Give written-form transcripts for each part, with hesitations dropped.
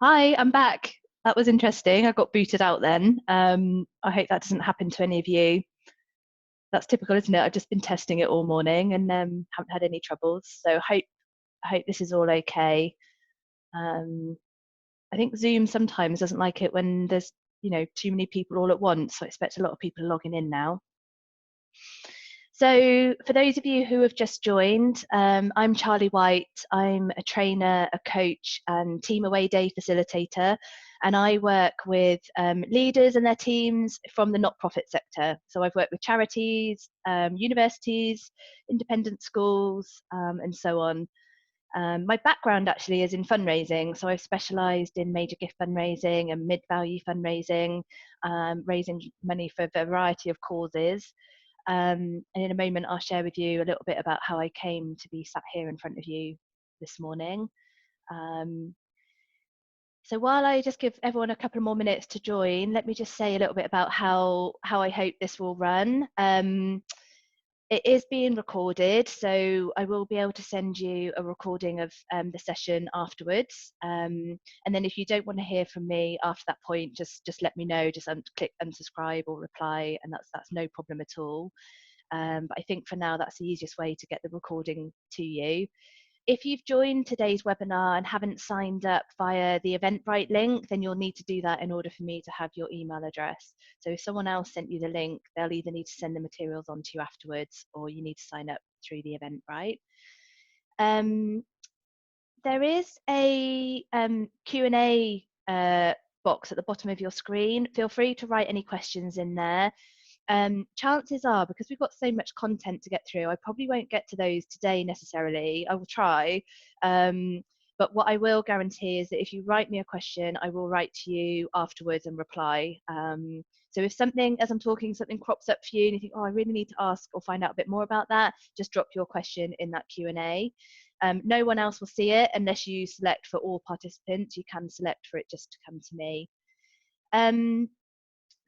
Hi, I'm back. That was interesting. I got booted out then. I hope that doesn't happen to any of you. That's typical, isn't it? I've just been testing it all morning and haven't had any troubles. So I hope this is all okay. Um, I think Zoom sometimes doesn't like it when there's too many people all at once. So I expect a lot of people logging in now. So, for those of you who have just joined, I'm Charlie White. I'm a trainer, a coach, and team away day facilitator. And I work with leaders and their teams from the not profit sector. So, I've worked with charities, universities, independent schools, and so on. My background actually is in fundraising. So, I've specialised in major gift fundraising and mid value fundraising, raising money for a variety of causes. And in a moment, I'll share with you a little bit about how I came to be sat here in front of you this morning. Um, so while I just give everyone a couple more minutes to join, let me just say a little bit about how I hope this will run. It is being recorded, so I will be able to send you a recording of the session afterwards. And then if you don't want to hear from me after that point, just let me know. Just click unsubscribe or reply, and that's no problem at all. But I think for now, that's the easiest way to get the recording to you. If you've joined today's webinar and haven't signed up via the Eventbrite link, then you'll need to do that in order for me to have your email address. So if someone else sent you the link, they'll either need to send the materials on to you afterwards, or you need to sign up through the Eventbrite. There is a Q&A box at the bottom of your screen. Feel free to write any questions in there. Chances are, because we've got so much content to get through, I probably won't get to those today necessarily. I will try. But what I will guarantee is that if you write me a question, I will write to you afterwards and reply. So if something, as I'm talking, something crops up for you and you think, oh, I really need to ask or find out a bit more about that, just drop your question in that Q&A. No one else will see it unless you select for all participants. You can select for it just to come to me.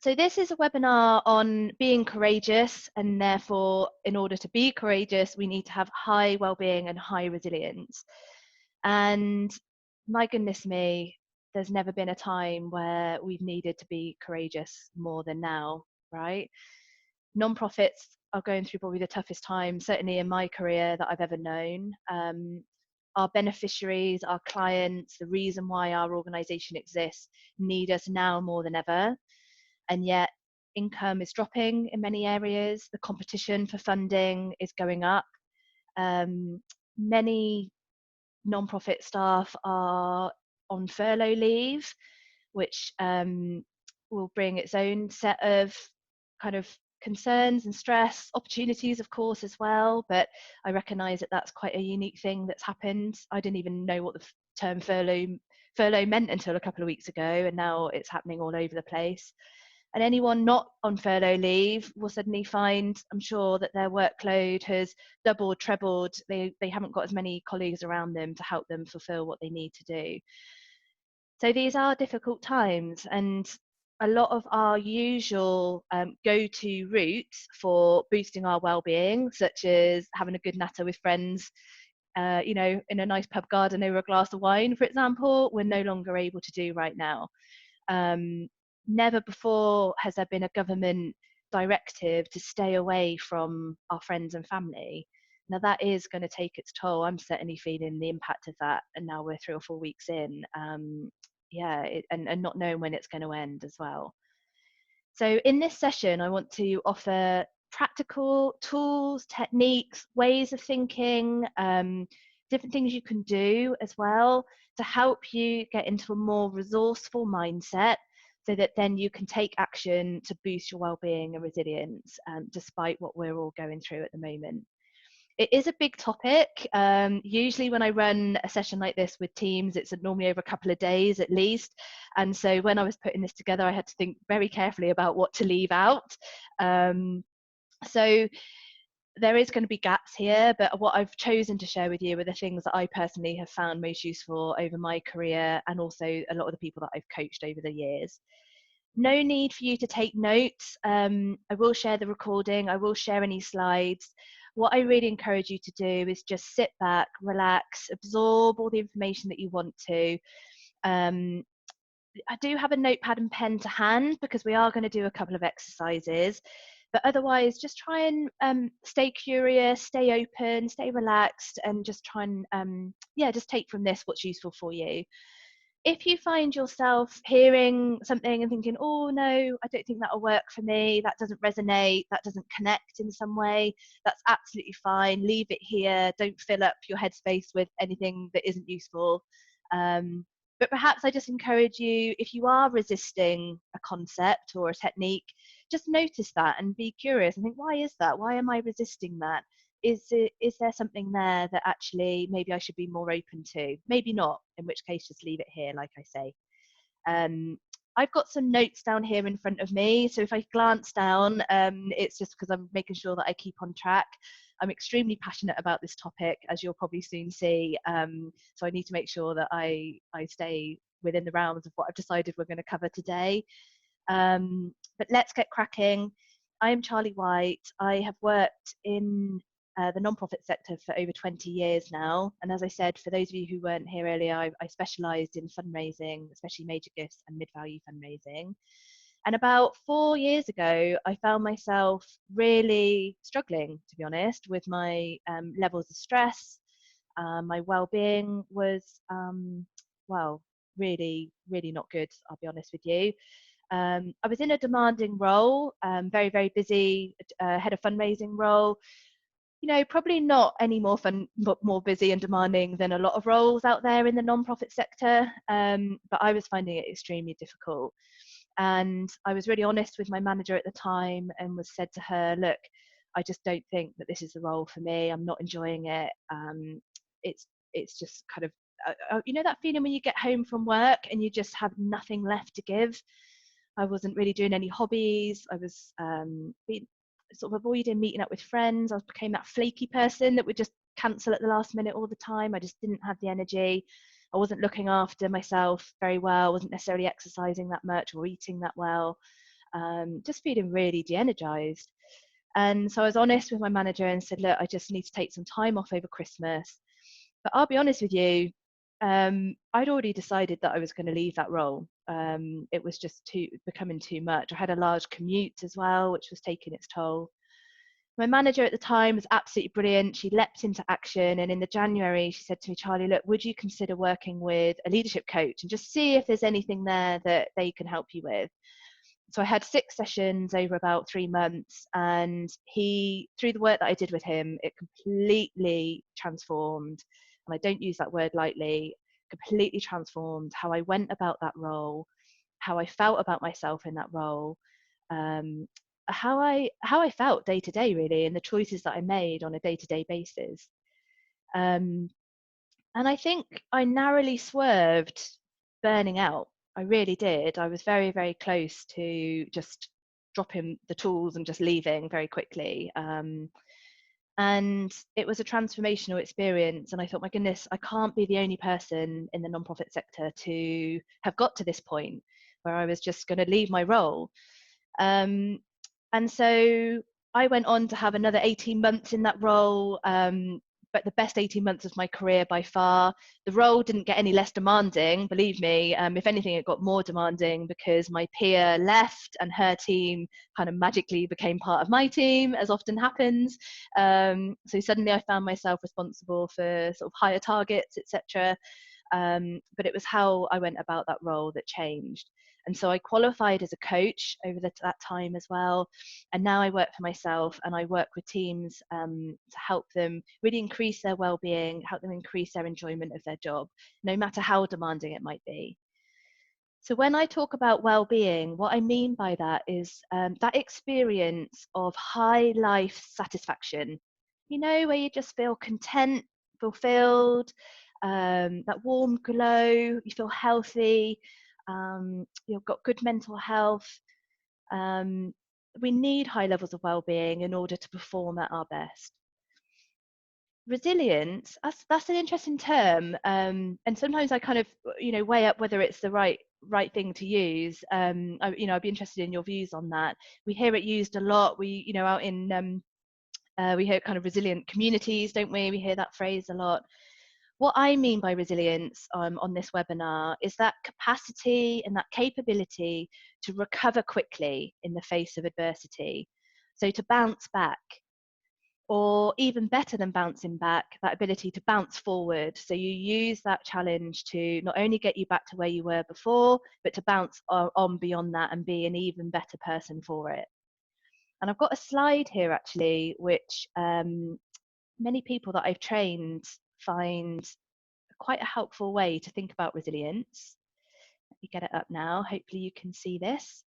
So this is a webinar on being courageous, and therefore, in order to be courageous, we need to have high well-being and high resilience. And my goodness me, there's never been a time where we've needed to be courageous more than now, right? Non-profits are going through probably the toughest time, certainly in my career, that I've ever known. Our beneficiaries, our clients, the reason why our organisation exists, need us now more than ever. And yet income is dropping in many areas. The competition for funding is going up. Many non-profit staff are on furlough leave, which will bring its own set of kind of concerns and stress, opportunities, of course, as well. But I recognise that that's quite a unique thing that's happened. I didn't even know what the term furlough meant until a couple of weeks ago, and now it's happening all over the place. And anyone not on furlough leave will suddenly find, I'm sure, that their workload has doubled, trebled. They haven't got as many colleagues around them to help them fulfill what they need to do. So these are difficult times, and a lot of our usual go-to routes for boosting our well-being, such as having a good natter with friends, in a nice pub garden over a glass of wine, for example, we're no longer able to do right now. Never before has there been a government directive to stay away from our friends and family. Now that is going to take its toll. I'm certainly feeling the impact of that, and now we're 3 or 4 weeks in. And not knowing when it's going to end as well. So in this session, I want to offer practical tools, techniques, ways of thinking, different things you can do as well to help you get into a more resourceful mindset, so that then you can take action to boost your well-being and resilience, despite what we're all going through at the moment. It is a big topic. Usually when I run a session like this with teams, it's normally over a couple of days at least. And so when I was putting this together, I had to think very carefully about what to leave out. So there is going to be gaps here, but what I've chosen to share with you are the things that I personally have found most useful over my career, and also a lot of the people that I've coached over the years. No need for you to take notes. I will share the recording. I will share any slides. What I really encourage you to do is just sit back, relax, absorb all the information that you want to. Um, I do have a notepad and pen to hand because we are going to do a couple of exercises. But otherwise, just try and stay curious, stay open, stay relaxed, and just try and just take from this what's useful for you. If you find yourself hearing something and thinking, oh no, I don't think that'll work for me, that doesn't resonate, that doesn't connect in some way, that's absolutely fine. Leave it here. Don't fill up your headspace with anything that isn't useful. But perhaps I just encourage you, if you are resisting a concept or a technique, just notice that and be curious and think, why is that? Why am I resisting that? Is there something there that actually maybe I should be more open to? Maybe not, in which case just leave it here, like I say. I've got some notes down here in front of me, so if I glance down, it's just because I'm making sure that I keep on track. I'm extremely passionate about this topic, as you'll probably soon see, so I need to make sure that I stay within the realms of what I've decided we're going to cover today. But let's get cracking. I am Charlie White. I have worked in the non-profit sector for over 20 years now. And as I said, for those of you who weren't here earlier, I specialised in fundraising, especially major gifts and mid-value fundraising. And about 4 years ago, I found myself really struggling, to be honest, with my levels of stress. My well-being was, really, really not good, I'll be honest with you. I was in a demanding role, very, very busy, head of fundraising role. You know, probably not any more fun, but more busy and demanding than a lot of roles out there in the non-profit sector. But I was finding it extremely difficult. And I was really honest with my manager at the time and was said to her, look, I just don't think that this is the role for me. I'm not enjoying it. It's just kind of, you know, that feeling when you get home from work and you just have nothing left to give. I wasn't really doing any hobbies. I was sort of avoiding meeting up with friends. I became that flaky person that would just cancel at the last minute all the time. I just didn't have the energy. I wasn't looking after myself very well. Wasn't necessarily exercising that much or eating that well. Just feeling really de-energized. And so I was honest with my manager and said, look, I just need to take some time off over Christmas. But I'll be honest with you, I'd already decided that I was going to leave that role. It was just becoming too much. I had a large commute as well, which was taking its toll. My manager at the time was absolutely brilliant. She leapt into action, and in the January, she said to me, Charlie, look, would you consider working with a leadership coach and just see if there's anything there that they can help you with? So I had 6 sessions over about 3 months, and he, through the work that I did with him, it completely transformed, and I don't use that word lightly, completely transformed how I went about that role, how I felt about myself in that role, um, how I felt day to day really, and the choices that I made on a day to day basis. Um, and I think I narrowly swerved burning out. I really did. I was very, very close to just dropping the tools and just leaving very quickly. And it was a transformational experience. And I thought, my goodness, I can't be the only person in the nonprofit sector to have got to this point where I was just going to leave my role. And so I went on to have another 18 months in that role, but the best 18 months of my career by far. The role didn't get any less demanding, believe me. If anything, it got more demanding because my peer left and her team kind of magically became part of my team, as often happens. So suddenly I found myself responsible for sort of higher targets, etc. But it was how I went about that role that changed. And so I qualified as a coach over that time as well. And now I work for myself and I work with teams to help them really increase their well-being, help them increase their enjoyment of their job, no matter how demanding it might be. So when I talk about well-being, what I mean by that is that experience of high life satisfaction, you know, where you just feel content, fulfilled, that warm glow, you feel healthy, you've got good mental health. We need high levels of well-being in order to perform at our best. Resilience, that's an interesting term, and sometimes I kind of, you know, weigh up whether it's the right thing to use. I'd be interested in your views on that. We hear it used a lot. We, you know, out in we hear kind of resilient communities, don't we? We hear that phrase a lot. what I mean by resilience on this webinar is that capacity and that capability to recover quickly in the face of adversity. So to bounce back, or even better than bouncing back, that ability to bounce forward. So you use that challenge to not only get you back to where you were before, but to bounce on beyond that and be an even better person for it. And I've got a slide here actually, which many people that I've trained find quite a helpful way to think about resilience. Let me get it up now. Hopefully you can see this.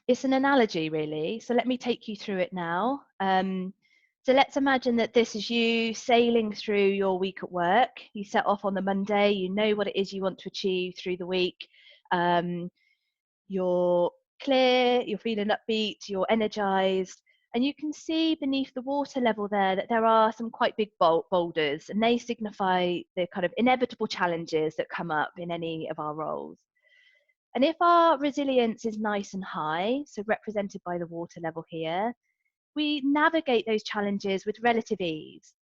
It's an analogy really, so let me take you through it now. So let's imagine that this is you sailing through your week at work. You set off on the Monday, you know what it is you want to achieve through the week. You're clear, you're feeling upbeat, you're energized, and you can see beneath the water level there that there are some quite big boulders, and they signify the kind of inevitable challenges that come up in any of our roles. And if our resilience is nice and high, so represented by the water level here, we navigate those challenges with relative ease.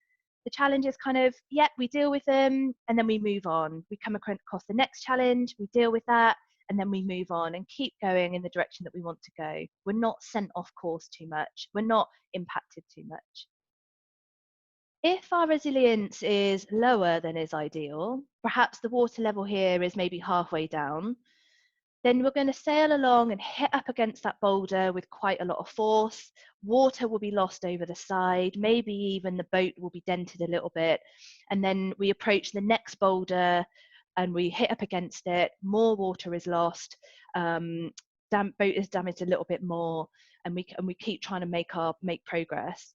The challenges kind of, yep, we deal with them and then we move on. We come across the next challenge, we deal with that, and then we move on and keep going in the direction that we want to go. We're not sent off course too much. We're not impacted too much. If our resilience is lower than is ideal, perhaps the water level here is maybe halfway down, then we're going to sail along and hit up against that boulder with quite a lot of force. Water will be lost over the side, maybe even the boat will be dented a little bit. And then we approach the next boulder and we hit up against it, more water is lost, boat is damaged a little bit more, and we keep trying to make progress.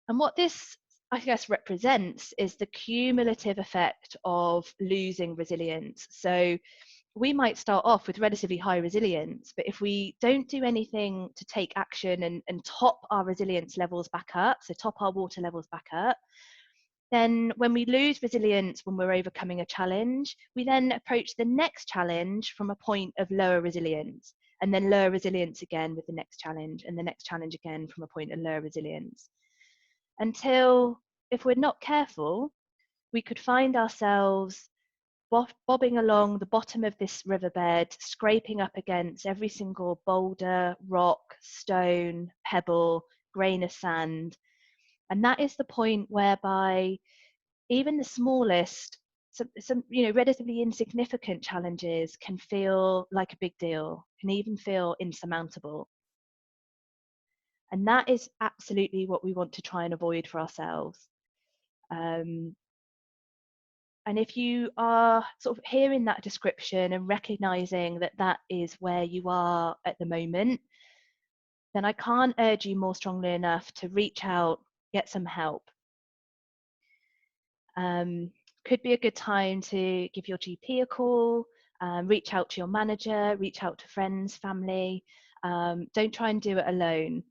And what this, I guess, represents is the cumulative effect of losing resilience. So we might start off with relatively high resilience, but if we don't do anything to take action and top our resilience levels back up, so top our water levels back up, then when we lose resilience when we're overcoming a challenge, we then approach the next challenge from a point of lower resilience, and then lower resilience again with the next challenge, and the next challenge again from a point of lower resilience. Until, if we're not careful, we could find ourselves bobbing along the bottom of this riverbed, scraping up against every single boulder, rock, stone, pebble, grain of sand. And that is the point whereby even the smallest, some relatively insignificant challenges can feel like a big deal, can even feel insurmountable. And that is absolutely what we want to try and avoid for ourselves. And if you are sort of hearing that description and recognizing that that is where you are at the moment, then I can't urge you more strongly enough to reach out, get some help. Could be a good time to give your GP a call, reach out to your manager, reach out to friends, family. Don't try and do it alone.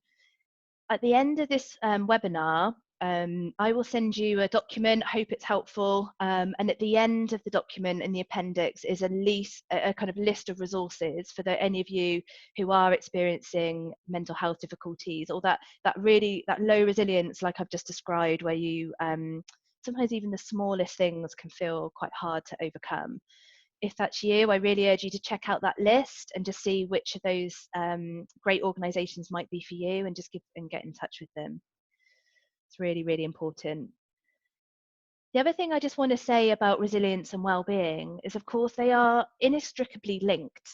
At the end of this webinar, I will send you a document, hope it's helpful, and at the end of the document in the appendix is a kind of list of resources for any of you who are experiencing mental health difficulties, or that low resilience like I've just described, where you sometimes even the smallest things can feel quite hard to overcome. If that's you, I really urge you to check out that list and just see which of those great organisations might be for you, and just get in touch with them. It's really, really important. The other thing I just want to say about resilience and well-being is, of course, they are inextricably linked.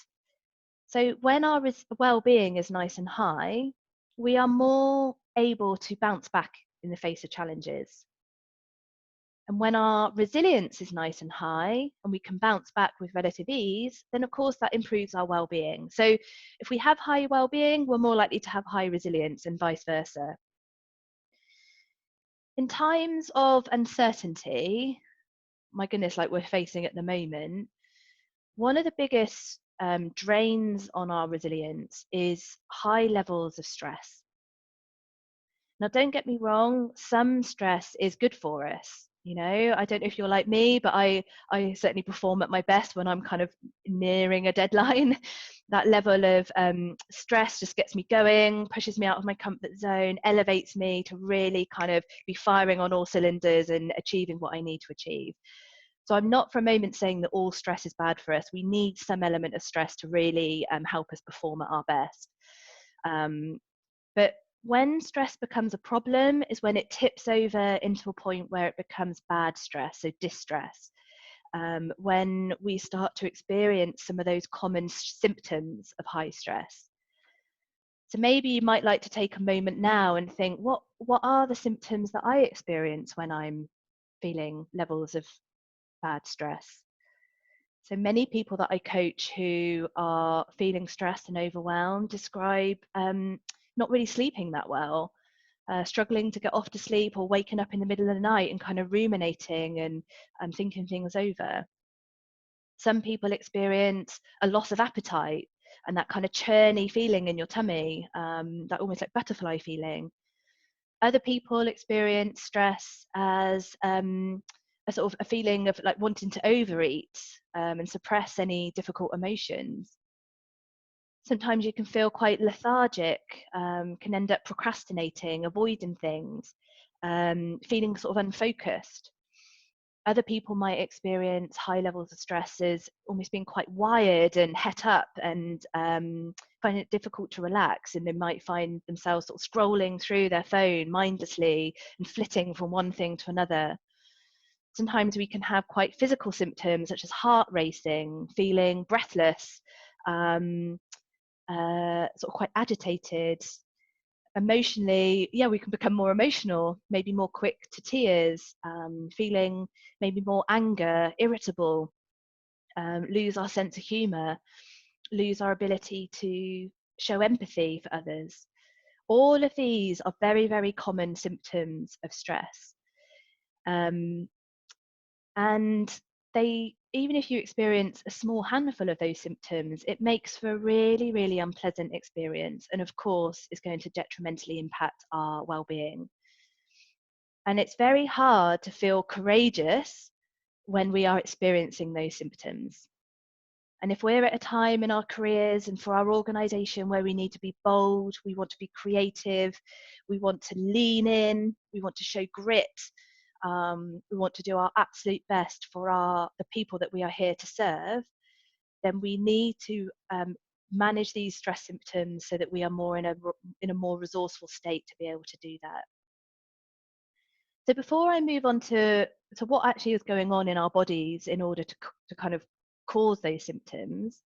So when our well-being is nice and high, we are more able to bounce back in the face of challenges. And when our resilience is nice and high and we can bounce back with relative ease, then of course that improves our well-being. So if we have high well-being, we're more likely to have high resilience, and vice versa. In times of uncertainty, my goodness, like we're facing at the moment, one of the biggest drains on our resilience is high levels of stress. Now, don't get me wrong, some stress is good for us. You know, I don't know if you're like me, but I certainly perform at my best when I'm kind of nearing a deadline. That level of stress just gets me going, pushes me out of my comfort zone, elevates me to really kind of be firing on all cylinders and achieving what I need to achieve. So I'm not for a moment saying that all stress is bad for us. We need some element of stress to really help us perform at our best. But when stress becomes a problem is when it tips over into a point where it becomes bad stress, so distress. When we start to experience some of those common symptoms of high stress. So maybe you might like to take a moment now and think, what are the symptoms that I experience when I'm feeling levels of bad stress? So many people that I coach who are feeling stressed and overwhelmed describe not really sleeping that well, struggling to get off to sleep or waking up in the middle of the night and kind of ruminating and thinking things over. Some people experience a loss of appetite and that kind of churny feeling in your tummy, that almost like butterfly feeling. Other people experience stress as a sort of a feeling of like wanting to overeat and suppress any difficult emotions. Sometimes you can feel quite lethargic, can end up procrastinating, avoiding things, feeling sort of unfocused. Other people might experience high levels of stress as almost being quite wired and het up and find it difficult to relax, and they might find themselves sort of scrolling through their phone mindlessly and flitting from one thing to another. Sometimes we can have quite physical symptoms such as heart racing, feeling breathless, um, sort of quite agitated. Emotionally, yeah, we can become more emotional, maybe more quick to tears, feeling maybe more anger, irritable, lose our sense of humour, lose our ability to show empathy for others. All of these are very, very common symptoms of stress. And they, even if you experience a small handful of those symptoms, it makes for a really, really unpleasant experience, and of course is going to detrimentally impact our well-being. And it's very hard to feel courageous when we are experiencing those symptoms. And if we're at a time in our careers and for our organization where we need to be bold, we want to be creative, we want to lean in, we want to show grit, we want to do our absolute best for the people that we are here to serve, then we need to manage these stress symptoms so that we are more in a more resourceful state to be able to do that. So before I move on to what actually is going on in our bodies in order to kind of cause those symptoms,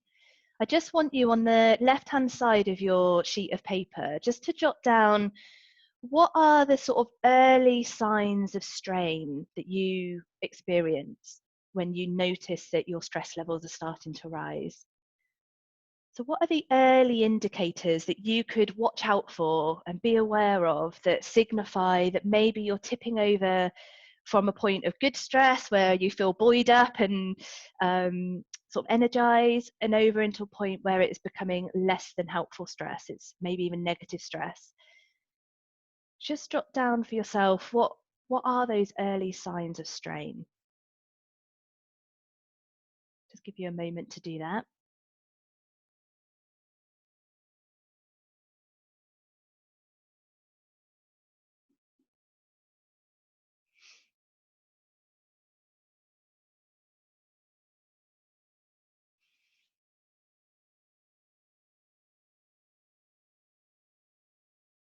I just want you on the left-hand side of your sheet of paper just to jot down what are the sort of early signs of strain that you experience when you notice that your stress levels are starting to rise? So what are the early indicators that you could watch out for and be aware of that signify that maybe you're tipping over from a point of good stress where you feel buoyed up and sort of energized, and over into a point where it is becoming less than helpful stress? It's maybe even negative stress. Just jot down for yourself what are those early signs of strain. Just give you a moment to do that.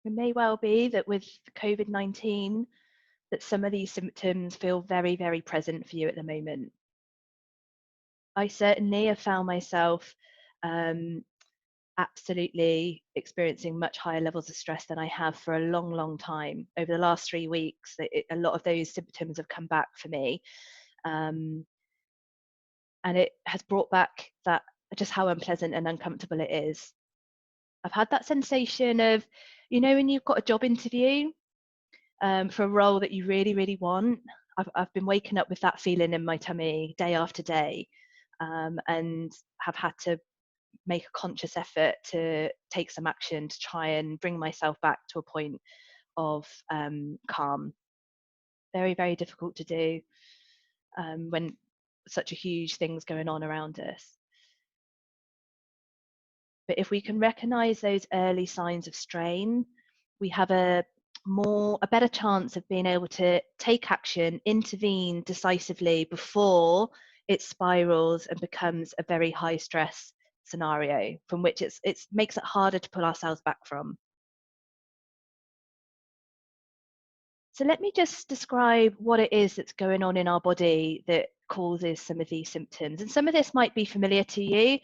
It may well be that with COVID-19 that some of these symptoms feel very, very present for you at the moment. I certainly have found myself absolutely experiencing much higher levels of stress than I have for a long, long time. Over the last 3 weeks, a lot of those symptoms have come back for me. And it has brought back that just how unpleasant and uncomfortable it is. I've had that sensation of, you know, when you've got a job interview for a role that you really, really want. I've been waking up with that feeling in my tummy day after day, and have had to make a conscious effort to take some action to try and bring myself back to a point of calm. Very, very difficult to do. when such a huge thing's going on around us. But if we can recognize those early signs of strain, we have a better chance of being able to take action, intervene decisively before it spirals and becomes a very high stress scenario from which it makes it harder to pull ourselves back from. So let me just describe what it is that's going on in our body that causes some of these symptoms. And some of this might be familiar to you,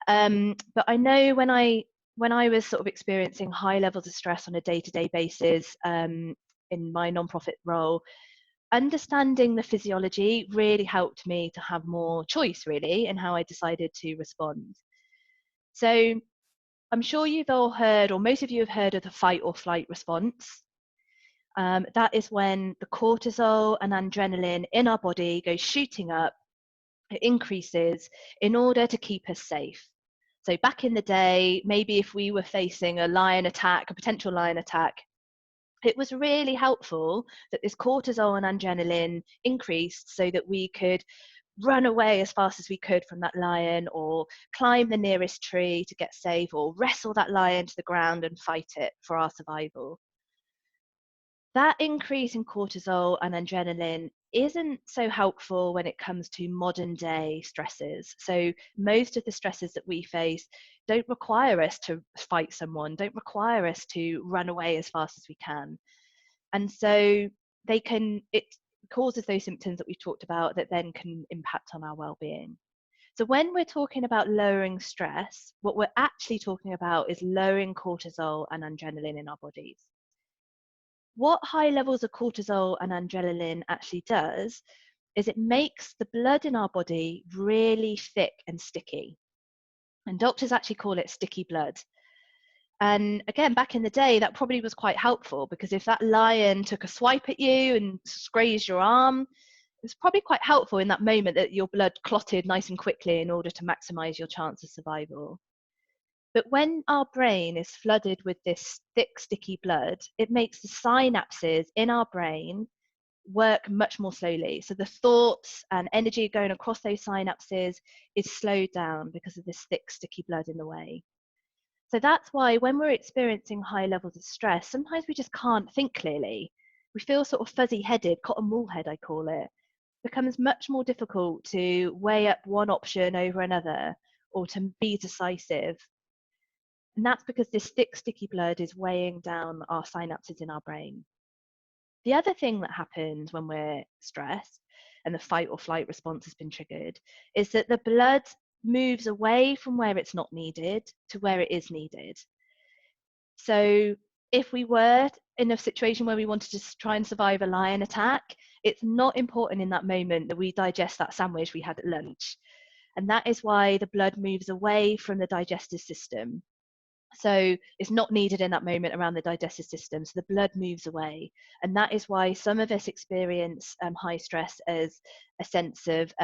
but I know when I was sort of experiencing high levels of stress on a day-to-day basis in my nonprofit role, understanding the physiology really helped me to have more choice, really, in how I decided to respond. So I'm sure you've all heard, or most of you have heard of the fight or flight response. That is when the cortisol and adrenaline in our body goes shooting up, it increases in order to keep us safe. So back in the day, maybe if we were facing a lion attack, a potential lion attack, it was really helpful that this cortisol and adrenaline increased so that we could run away as fast as we could from that lion, or climb the nearest tree to get safe, or wrestle that lion to the ground and fight it for our survival. That increase in cortisol and adrenaline isn't so helpful when it comes to modern day stresses. So most of the stresses that we face don't require us to fight someone, don't require us to run away as fast as we can. And so it causes those symptoms that we've talked about that then can impact on our well-being. So when we're talking about lowering stress, what we're actually talking about is lowering cortisol and adrenaline in our bodies. What high levels of cortisol and adrenaline actually does is it makes the blood in our body really thick and sticky. And doctors actually call it sticky blood. And again, back in the day, that probably was quite helpful, because if that lion took a swipe at you and grazed your arm, it's probably quite helpful in that moment that your blood clotted nice and quickly in order to maximize your chance of survival. But when our brain is flooded with this thick, sticky blood, it makes the synapses in our brain work much more slowly. So the thoughts and energy going across those synapses is slowed down because of this thick, sticky blood in the way. So that's why when we're experiencing high levels of stress, sometimes we just can't think clearly. We feel sort of fuzzy-headed, cotton wool head, I call it. It becomes much more difficult to weigh up one option over another or to be decisive. And that's because this thick, sticky blood is weighing down our synapses in our brain. The other thing that happens when we're stressed and the fight or flight response has been triggered is that the blood moves away from where it's not needed to where it is needed. So if we were in a situation where we wanted to try and survive a lion attack, it's not important in that moment that we digest that sandwich we had at lunch. And that is why the blood moves away from the digestive system. So it's not needed in that moment around the digestive system. So the blood moves away. And that is why some of us experience high stress as a sense of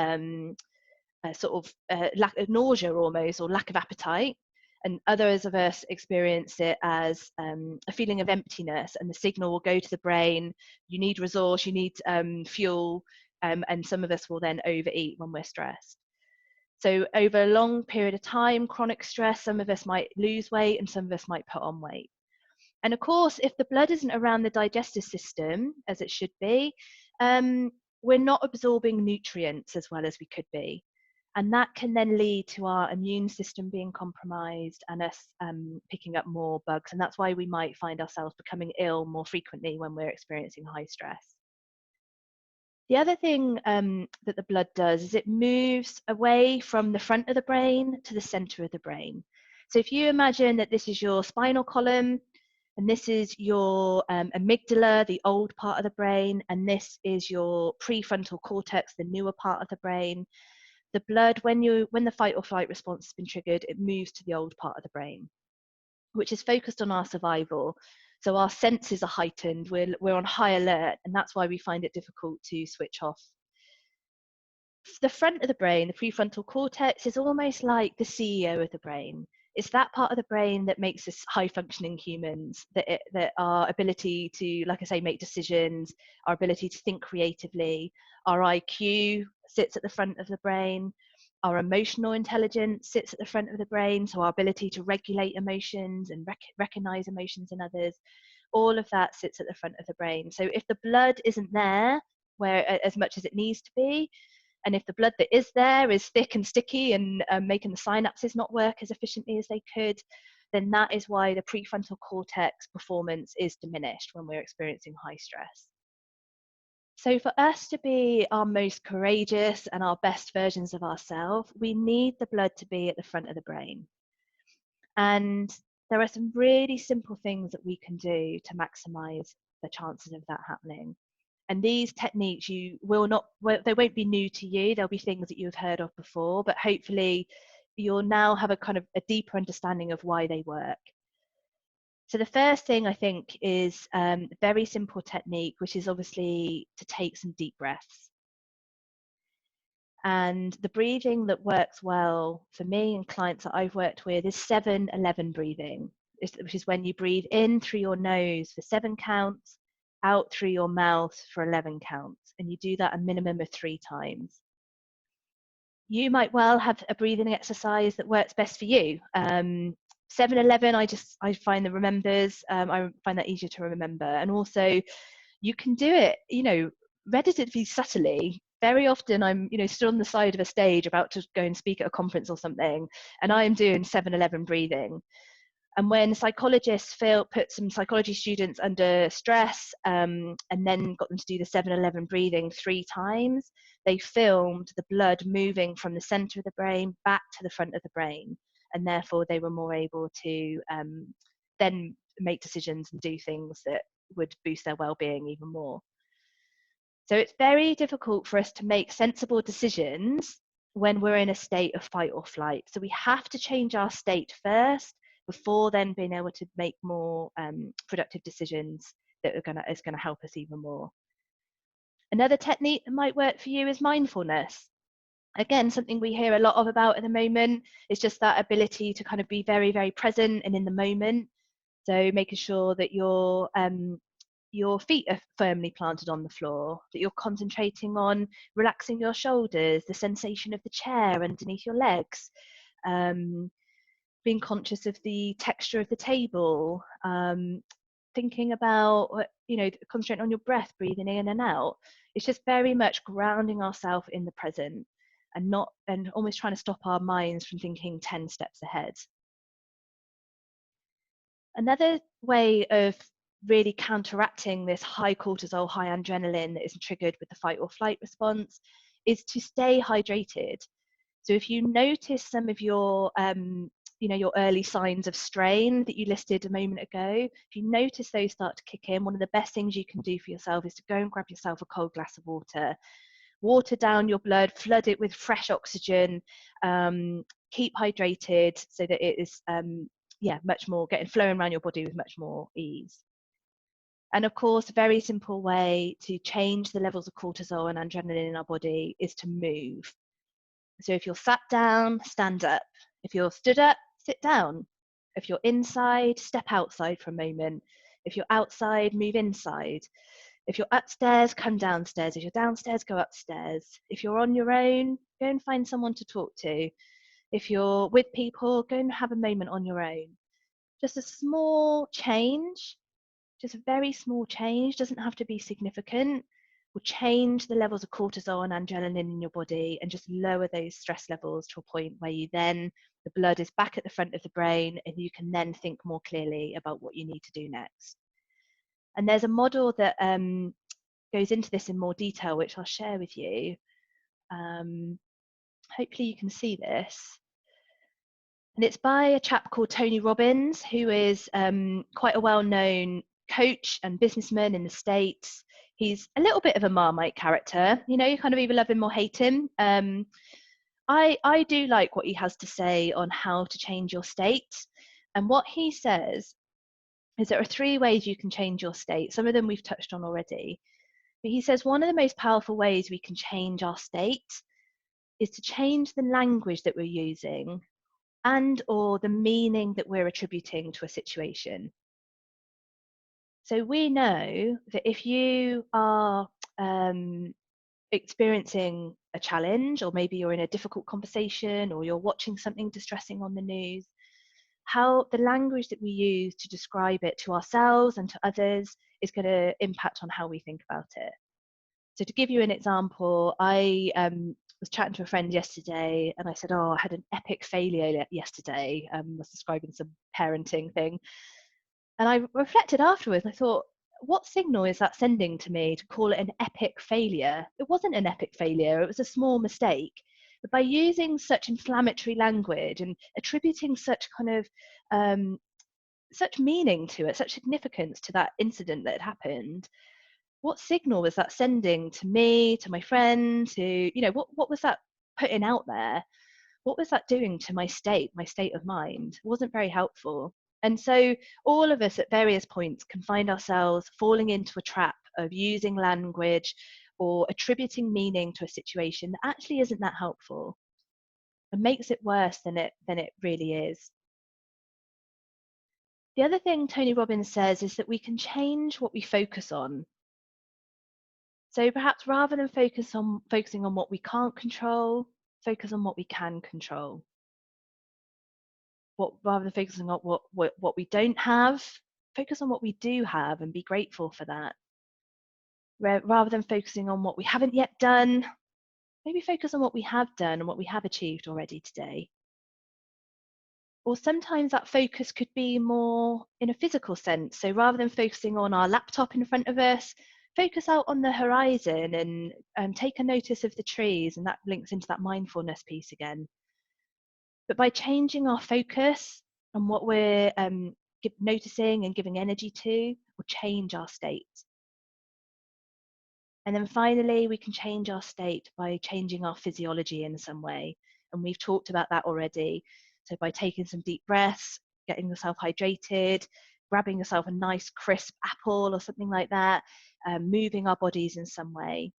lack of nausea almost, or lack of appetite. And others of us experience it as a feeling of emptiness, and the signal will go to the brain, you need resource, you need fuel, and some of us will then overeat when we're stressed. So over a long period of time, chronic stress, some of us might lose weight and some of us might put on weight. And of course, if the blood isn't around the digestive system as it should be, we're not absorbing nutrients as well as we could be. And that can then lead to our immune system being compromised and us picking up more bugs. And that's why we might find ourselves becoming ill more frequently when we're experiencing high stress. The other thing that the blood does is it moves away from the front of the brain to the center of the brain. So if you imagine that this is your spinal column, and this is your amygdala, the old part of the brain, and this is your prefrontal cortex, the newer part of the brain, the blood, when the fight or flight response has been triggered, it moves to the old part of the brain, which is focused on our survival. So our senses are heightened, we're on high alert, and that's why we find it difficult to switch off. The front of the brain, the prefrontal cortex, is almost like the CEO of the brain. It's that part of the brain that makes us high-functioning humans, that our ability to, like I say, make decisions, our ability to think creatively, our IQ, sits at the front of the brain. Our emotional intelligence sits at the front of the brain, so our ability to regulate emotions and recognize emotions in others, all of that sits at the front of the brain. So if the blood isn't there where as much as it needs to be, and if the blood that is there is thick and sticky and making the synapses not work as efficiently as they could, then that is why the prefrontal cortex performance is diminished when we're experiencing high stress. So for us to be our most courageous and our best versions of ourselves, we need the blood to be at the front of the brain. And there are some really simple things that we can do to maximize the chances of that happening. And these techniques they won't be new to you. There'll be things that you've heard of before, but hopefully you'll now have a kind of a deeper understanding of why they work. So the first thing I think is a very simple technique, which is obviously to take some deep breaths. And the breathing that works well for me and clients that I've worked with is 7-11 breathing, which is when you breathe in through your nose for 7 counts, out through your mouth for 11 counts. And you do that a minimum of 3 times. You might well have a breathing exercise that works best for you. 7-11, I find that remembers. I find that easier to remember, and also you can do it, relatively subtly. Very often, I'm, stood on the side of a stage about to go and speak at a conference or something, and I am doing 7-11 breathing. And when psychologists put some psychology students under stress and then got them to do the 7-11 breathing 3 times, they filmed the blood moving from the center of the brain back to the front of the brain. And therefore, they were more able to then make decisions and do things that would boost their well-being even more. So it's very difficult for us to make sensible decisions when we're in a state of fight or flight. So we have to change our state first before then being able to make more productive decisions that is going to help us even more. Another technique that might work for you is mindfulness. Again, something we hear a lot of about at the moment is just that ability to kind of be very, very present and in the moment. So making sure that your feet are firmly planted on the floor, that you're concentrating on relaxing your shoulders, the sensation of the chair underneath your legs, being conscious of the texture of the table, thinking about, concentrating on your breath, breathing in and out. It's just very much grounding ourselves in the present and almost trying to stop our minds from thinking 10 steps ahead. Another way of really counteracting this high cortisol, high adrenaline that is triggered with the fight or flight response is to stay hydrated. So if you notice some of your your early signs of strain that you listed a moment ago, if you notice those start to kick in, one of the best things you can do for yourself is to go and grab yourself a cold glass of water down your blood, flood it with fresh oxygen, keep hydrated so that it is much more flowing around your body with much more ease. And of course, a very simple way to change the levels of cortisol and adrenaline in our body is to move. So if you're sat down, stand up. If you're stood up, sit down. If you're inside, step outside for a moment. If you're outside, move inside. If you're upstairs, come downstairs. If you're downstairs, go upstairs. If you're on your own, go and find someone to talk to. If you're with people, go and have a moment on your own. Just a small change, just a very small change, doesn't have to be significant, will change the levels of cortisol and adrenaline in your body and just lower those stress levels to a point where the blood is back at the front of the brain and you can then think more clearly about what you need to do next. And there's a model that goes into this in more detail, which I'll share with you. Hopefully you can see this. And it's by a chap called Tony Robbins, who is quite a well-known coach and businessman in the States. He's a little bit of a Marmite character. You kind of either love him or hate him. I do like what he has to say on how to change your state. And what he says is there are 3 ways you can change your state. Some of them we've touched on already. But he says one of the most powerful ways we can change our state is to change the language that we're using and or the meaning that we're attributing to a situation. So we know that if you are experiencing a challenge, or maybe you're in a difficult conversation, or you're watching something distressing on the news, how the language that we use to describe it to ourselves and to others is going to impact on how we think about it. So to give you an example, I was chatting to a friend yesterday, and I said, oh, I had an epic failure yesterday. I was describing some parenting thing. And I reflected afterwards, I thought, what signal is that sending to me to call it an epic failure? It wasn't an epic failure, it was a small mistake. But by using such inflammatory language and attributing such kind of such meaning to it, such significance to that incident that had happened, what signal was that sending to me, to my friend, to, you know, what was that putting out there? What was that doing to my state of mind? It wasn't very helpful. And so all of us at various points can find ourselves falling into a trap of using language or attributing meaning to a situation that actually isn't that helpful and makes it worse than it really is. The other thing Tony Robbins says is that we can change what we focus on. So perhaps rather than focusing on what we can't control, focus on what we can control. Rather than focusing on what we don't have, focus on what we do have and be grateful for that. Rather than focusing on what we haven't yet done, maybe focus on what we have done and what we have achieved already today. Or sometimes that focus could be more in a physical sense. So rather than focusing on our laptop in front of us, focus out on the horizon and take a notice of the trees, and that links into that mindfulness piece again. But by changing our focus on what we're noticing and giving energy to, will change our state. And then finally, we can change our state by changing our physiology in some way. And we've talked about that already. So by taking some deep breaths, getting yourself hydrated, grabbing yourself a nice crisp apple or something like that, moving our bodies in some way.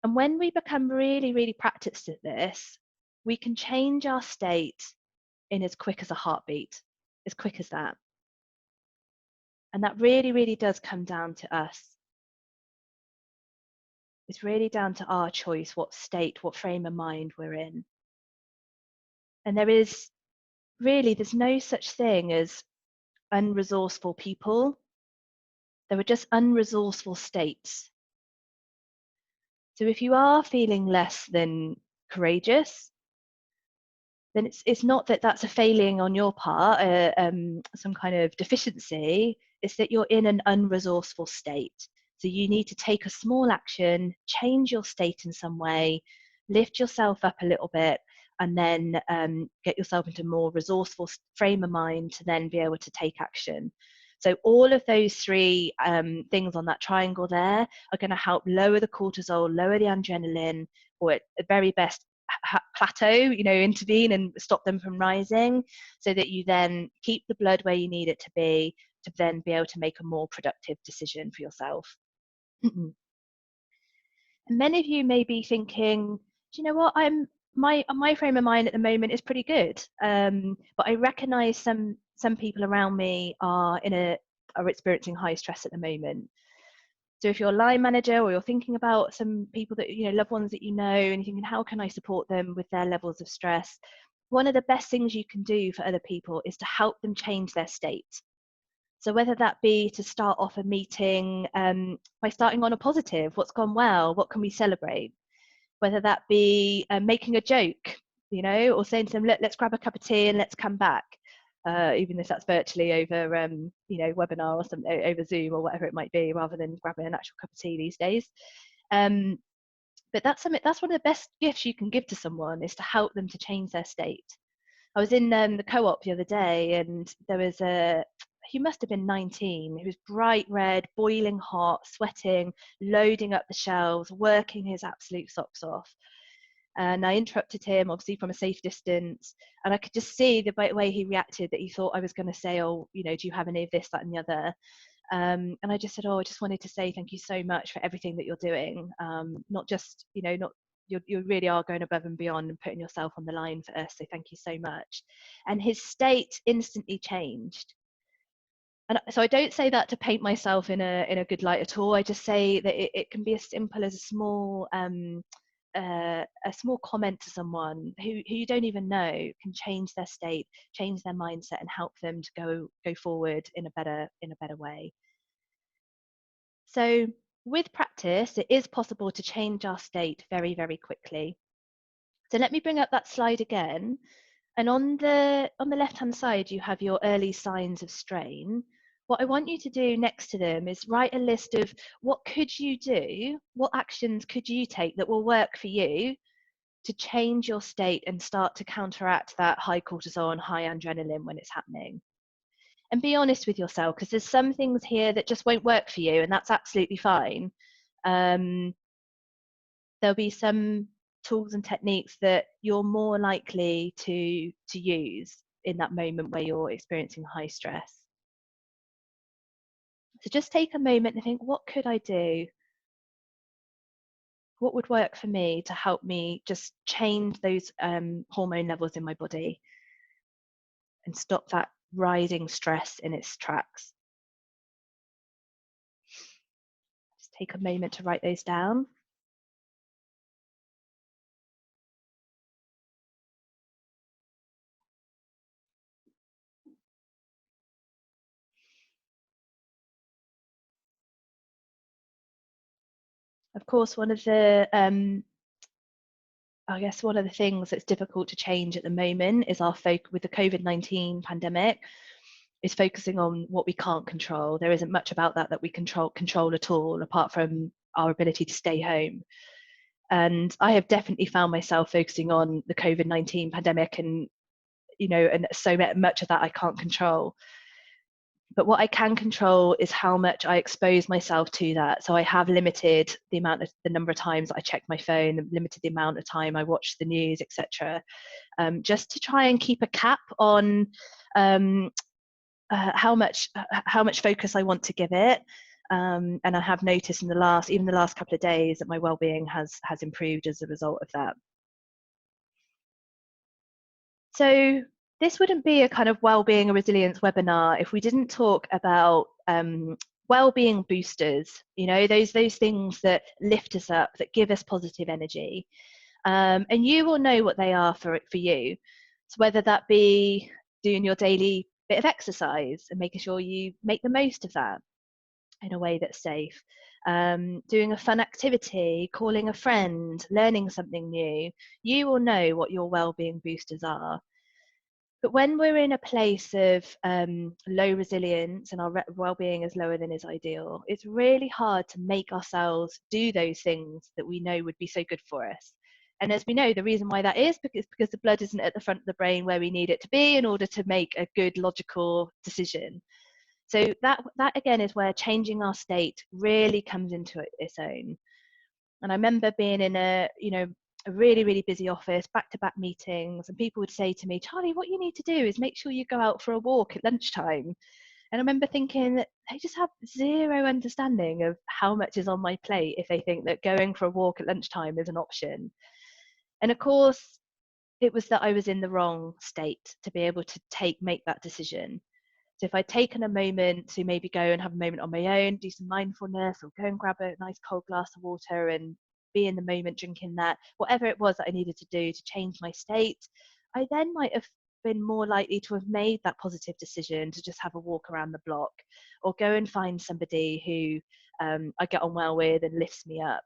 And when we become really, really practiced at this, we can change our state in as quick as a heartbeat, as quick as that. And that really, really does come down to us. It's really down to our choice, what state, what frame of mind we're in. And there's no such thing as unresourceful people. There are just unresourceful states. So if you are feeling less than courageous, then it's not that that's a failing on your part, some kind of deficiency. It's that you're in an unresourceful state. So you need to take a small action, change your state in some way, lift yourself up a little bit, and then get yourself into a more resourceful frame of mind to then be able to take action. So all of those three things on that triangle there are going to help lower the cortisol, lower the adrenaline, or at the very best plateau, intervene and stop them from rising, so that you then keep the blood where you need it to be then be able to make a more productive decision for yourself. And many of you may be thinking, do you know what, my frame of mind at the moment is pretty good, but I recognize some people around me are experiencing high stress at the moment. So if you're a line manager, or you're thinking about some people that, loved ones that you know, and you're thinking, how can I support them with their levels of stress? One of the best things you can do for other people is to help them change their state. So whether that be to start off a meeting by starting on a positive, what's gone well, what can we celebrate? Whether that be making a joke, or saying to them, let's grab a cup of tea and let's come back. Even if that's virtually over, webinar or something, over Zoom or whatever it might be, rather than grabbing an actual cup of tea these days. But that's one of the best gifts you can give to someone, is to help them to change their state. I was in the co-op the other day, and there was he must have been 19. He was bright red, boiling hot, sweating, loading up the shelves, working his absolute socks off. And I interrupted him, obviously from a safe distance, and I could just see the way he reacted, that he thought I was going to say, oh, do you have any of this, that and the other? And I just said, oh, I just wanted to say thank you so much for everything that you're doing. Not just, you really are going above and beyond and putting yourself on the line for us, so thank you so much. And his state instantly changed. And so I don't say that to paint myself in a good light at all. I just say that it can be as simple as a small a small comment to someone who you don't even know can change their state, change their mindset, and help them to go forward in a better way. So with practice, it is possible to change our state very, very quickly. So let me bring up that slide again. And on the left-hand side, you have your early signs of strain. What I want you to do next to them is write a list of what could you do, what actions could you take that will work for you to change your state and start to counteract that high cortisol and high adrenaline when it's happening. And be honest with yourself, because there's some things here that just won't work for you, and that's absolutely fine. There'll be some tools and techniques that you're more likely to use in that moment where you're experiencing high stress. So just take a moment and think, what could I do? What would work for me to help me just change those hormone levels in my body and stop that rising stress in its tracks? Just take a moment to write those down. Of course, one of the things that's difficult to change at the moment is our focus with the COVID-19 pandemic is focusing on what we can't control. There isn't much about that we control at all, apart from our ability to stay home. And I have definitely found myself focusing on the COVID-19 pandemic, and and so much of that I can't control. But what I can control is how much I expose myself to that. So I have limited the number of times I check my phone, limited the amount of time I watch the news, etc. Just to try and keep a cap on how much focus I want to give it. And I have noticed in the last couple of days that my well-being has improved as a result of that. So this wouldn't be a kind of well-being and resilience webinar if we didn't talk about well-being boosters, those things that lift us up, that give us positive energy. And you will know what they are for you. So whether that be doing your daily bit of exercise and making sure you make the most of that in a way that's safe, doing a fun activity, calling a friend, learning something new, you will know what your well-being boosters are. But when we're in a place of low resilience and our well-being is lower than is ideal, it's really hard to make ourselves do those things that we know would be so good for us. And as we know, the reason why that is because the blood isn't at the front of the brain where we need it to be in order to make a good logical decision. So that again is where changing our state really comes into its own. And I remember being in a really, really busy office, back-to-back meetings, and people would say to me, Charlie, what you need to do is make sure you go out for a walk at lunchtime. And I remember thinking that they just have zero understanding of how much is on my plate if they think that going for a walk at lunchtime is an option. And of course, it was that I was in the wrong state to be able to make that decision. So if I'd taken a moment to maybe go and have a moment on my own, do some mindfulness, or go and grab a nice cold glass of water and be in the moment drinking that, whatever it was that I needed to do to change my state, I then might have been more likely to have made that positive decision to just have a walk around the block, or go and find somebody who I get on well with and lifts me up.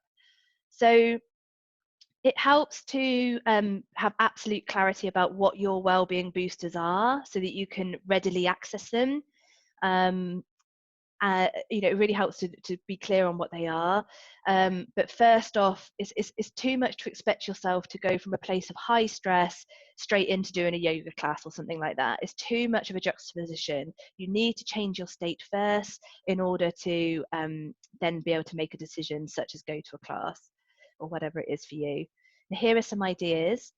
So it helps to have absolute clarity about what your well-being boosters are so that you can readily access them. It really helps to be clear on what they are. But first off, it's too much to expect yourself to go from a place of high stress straight into doing a yoga class or something like that. It's too much of a juxtaposition. You need to change your state first in order to then be able to make a decision such as go to a class or whatever it is for you. And here are some ideas,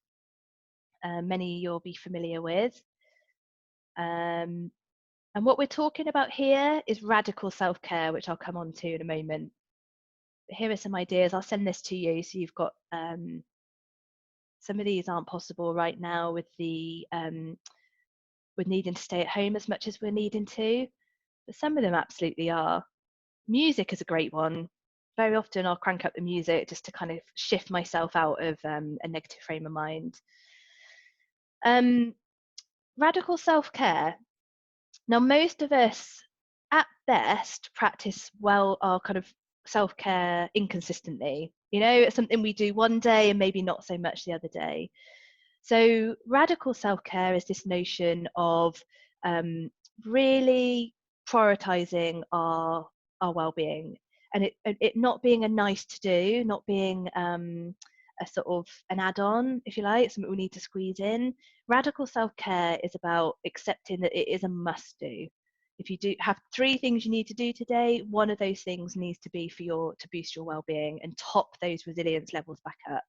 many you'll be familiar with. And what we're talking about here is radical self-care, which I'll come on to in a moment. But here are some ideas. I'll send this to you so you've got some of these aren't possible right now with the with needing to stay at home as much as we're needing to, but some of them absolutely are. Music is a great one. very often I'll crank up the music just to kind of shift myself out of a negative frame of mind. Radical self-care. Now, most of us at best practice our kind of self-care inconsistently. It's something we do one day and maybe not so much the other day. So radical self-care is this notion of really prioritizing our well-being, and it not being a nice to do, not being a sort of an add-on, if you like, something we need to squeeze in. Radical self-care is about accepting that it is a must do. If you do have 3 things you need to do today, one of those things needs to be to boost your well-being and top those resilience levels back up.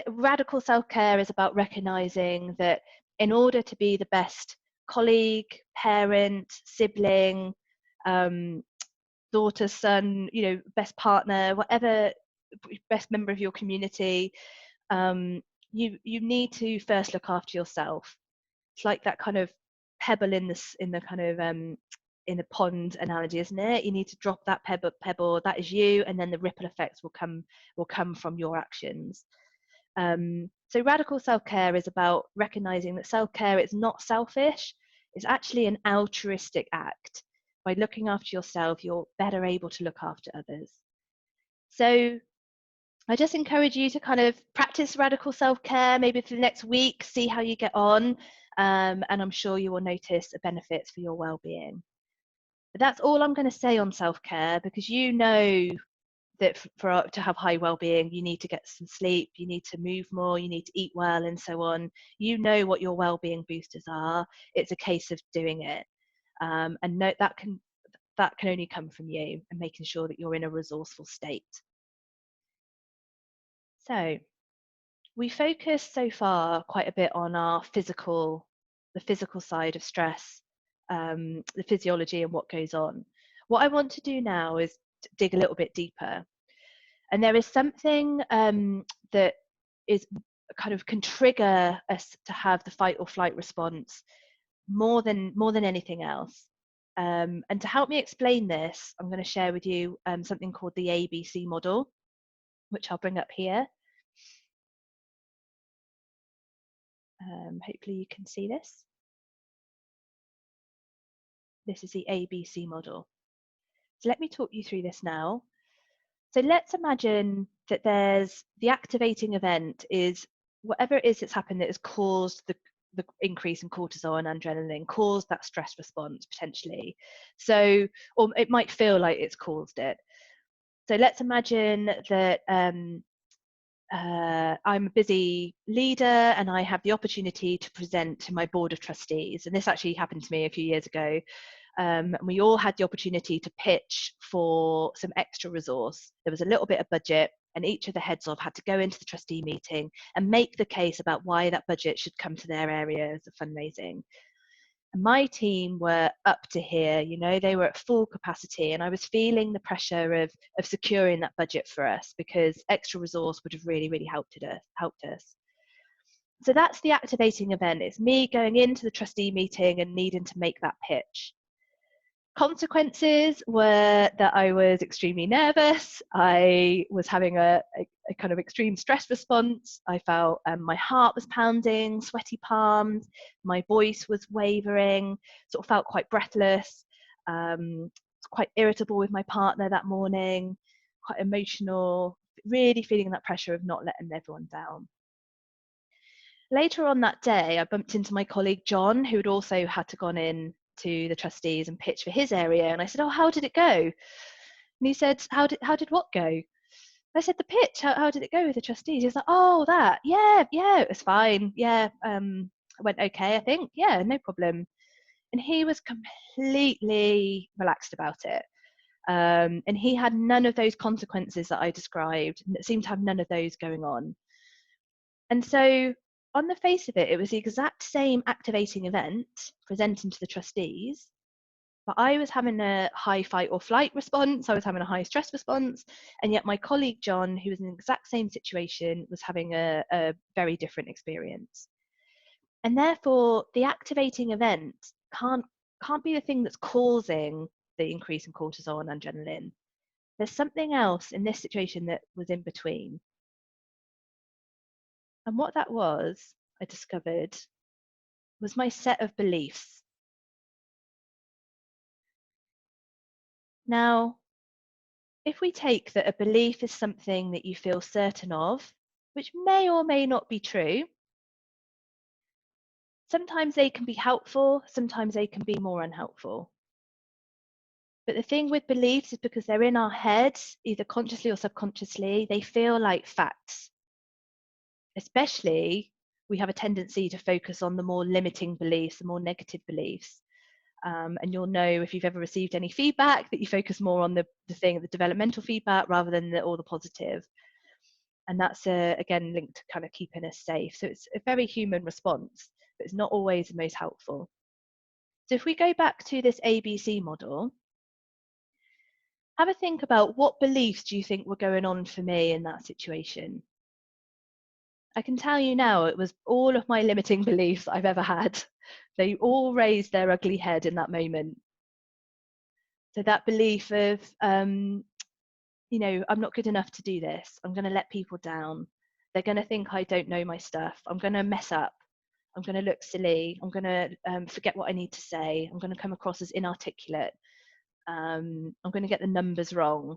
Radical self-care is about recognizing that in order to be the best colleague, parent, sibling, daughter, son, best partner, whatever, best member of your community, you need to first look after yourself. It's like that kind of pebble in the kind of in the pond analogy, isn't it? You need to drop that pebble, that is you, and then the ripple effects will come from your actions. So radical self-care is about recognizing that self-care is not selfish. It's actually an altruistic act. By looking after yourself, you're better able to look after others. So I just encourage you to kind of practice radical self-care maybe for the next week, see how you get on, and I'm sure you will notice the benefits for your well-being. But that's all I'm going to say on self-care, because that to have high well-being, you need to get some sleep, you need to move more, you need to eat well, and so on. You know what your well-being boosters are. It's a case of doing it, and note that can only come from you and making sure that you're in a resourceful state. So we focus so far quite a bit on the physical side of stress, the physiology and what goes on. What I want to do now is dig a little bit deeper. And there is something that kind of can trigger us to have the fight or flight response more than anything else. And to help me explain this, I'm going to share with you something called the ABC model, which I'll bring up here. Hopefully you can see this. This is the ABC model. So let me talk you through this now. So let's imagine that there's the activating event is whatever it is that's happened that has caused the increase in cortisol and adrenaline, caused that stress response potentially. So, or it might feel like it's caused it. So let's imagine that I'm a busy leader and I have the opportunity to present to my board of trustees. And this actually happened to me a few years ago. And we all had the opportunity to pitch for some extra resource. There was a little bit of budget, and each of the heads of had to go into the trustee meeting and make the case about why that budget should come to their areas of fundraising. And my team were up to here, they were at full capacity, and I was feeling the pressure of securing that budget for us, because extra resource would have really, really helped us. So that's the activating event. It's me going into the trustee meeting and needing to make that pitch. Consequences were that I was extremely nervous. I was having a kind of extreme stress response. I felt my heart was pounding, sweaty palms, my voice was wavering, sort of felt quite breathless, quite irritable with my partner that morning, quite emotional, really feeling that pressure of not letting everyone down. Later on that day, I bumped into my colleague John, who had also had to gone in to the trustees and pitch for his area, and I said, "Oh, how did it go?" And he said, "How did what go?" I said, "The pitch. How did it go with the trustees?" He's like, "Oh, that. Yeah, it was fine. Yeah, it went okay, I think. Yeah, no problem." And he was completely relaxed about it. And he had none of those consequences that I described. It seemed to have none of those going on. And so, on the face of it, it was the exact same activating event presenting to the trustees, but I was having a high fight or flight response, I was having a high stress response, and yet my colleague John, who was in the exact same situation, was having a very different experience. And therefore, the activating event can't be the thing that's causing the increase in cortisol and adrenaline. there's something else in this situation that was in between. And what that was, I discovered, was my set of beliefs. Now, if we take that a belief is something that you feel certain of, which may or may not be true, sometimes they can be helpful, sometimes they can be more unhelpful. But the thing with beliefs is because they're in our head, either consciously or subconsciously, they feel like facts. Especially, we have a tendency to focus on the more limiting beliefs, the more negative beliefs. And you'll know if you've ever received any feedback that you focus more on the developmental feedback rather than all the positive. And that's again linked to kind of keeping us safe. So it's a very human response, but it's not always the most helpful. So if we go back to this ABC model, have a think about what beliefs do you think were going on for me in that situation? I can tell you now, it was all of my limiting beliefs I've ever had. They all raised their ugly head in that moment. So that belief of, I'm not good enough to do this. I'm going to let people down. They're going to think I don't know my stuff. I'm going to mess up. I'm going to look silly. I'm going to forget what I need to say. I'm going to come across as inarticulate. I'm going to get the numbers wrong.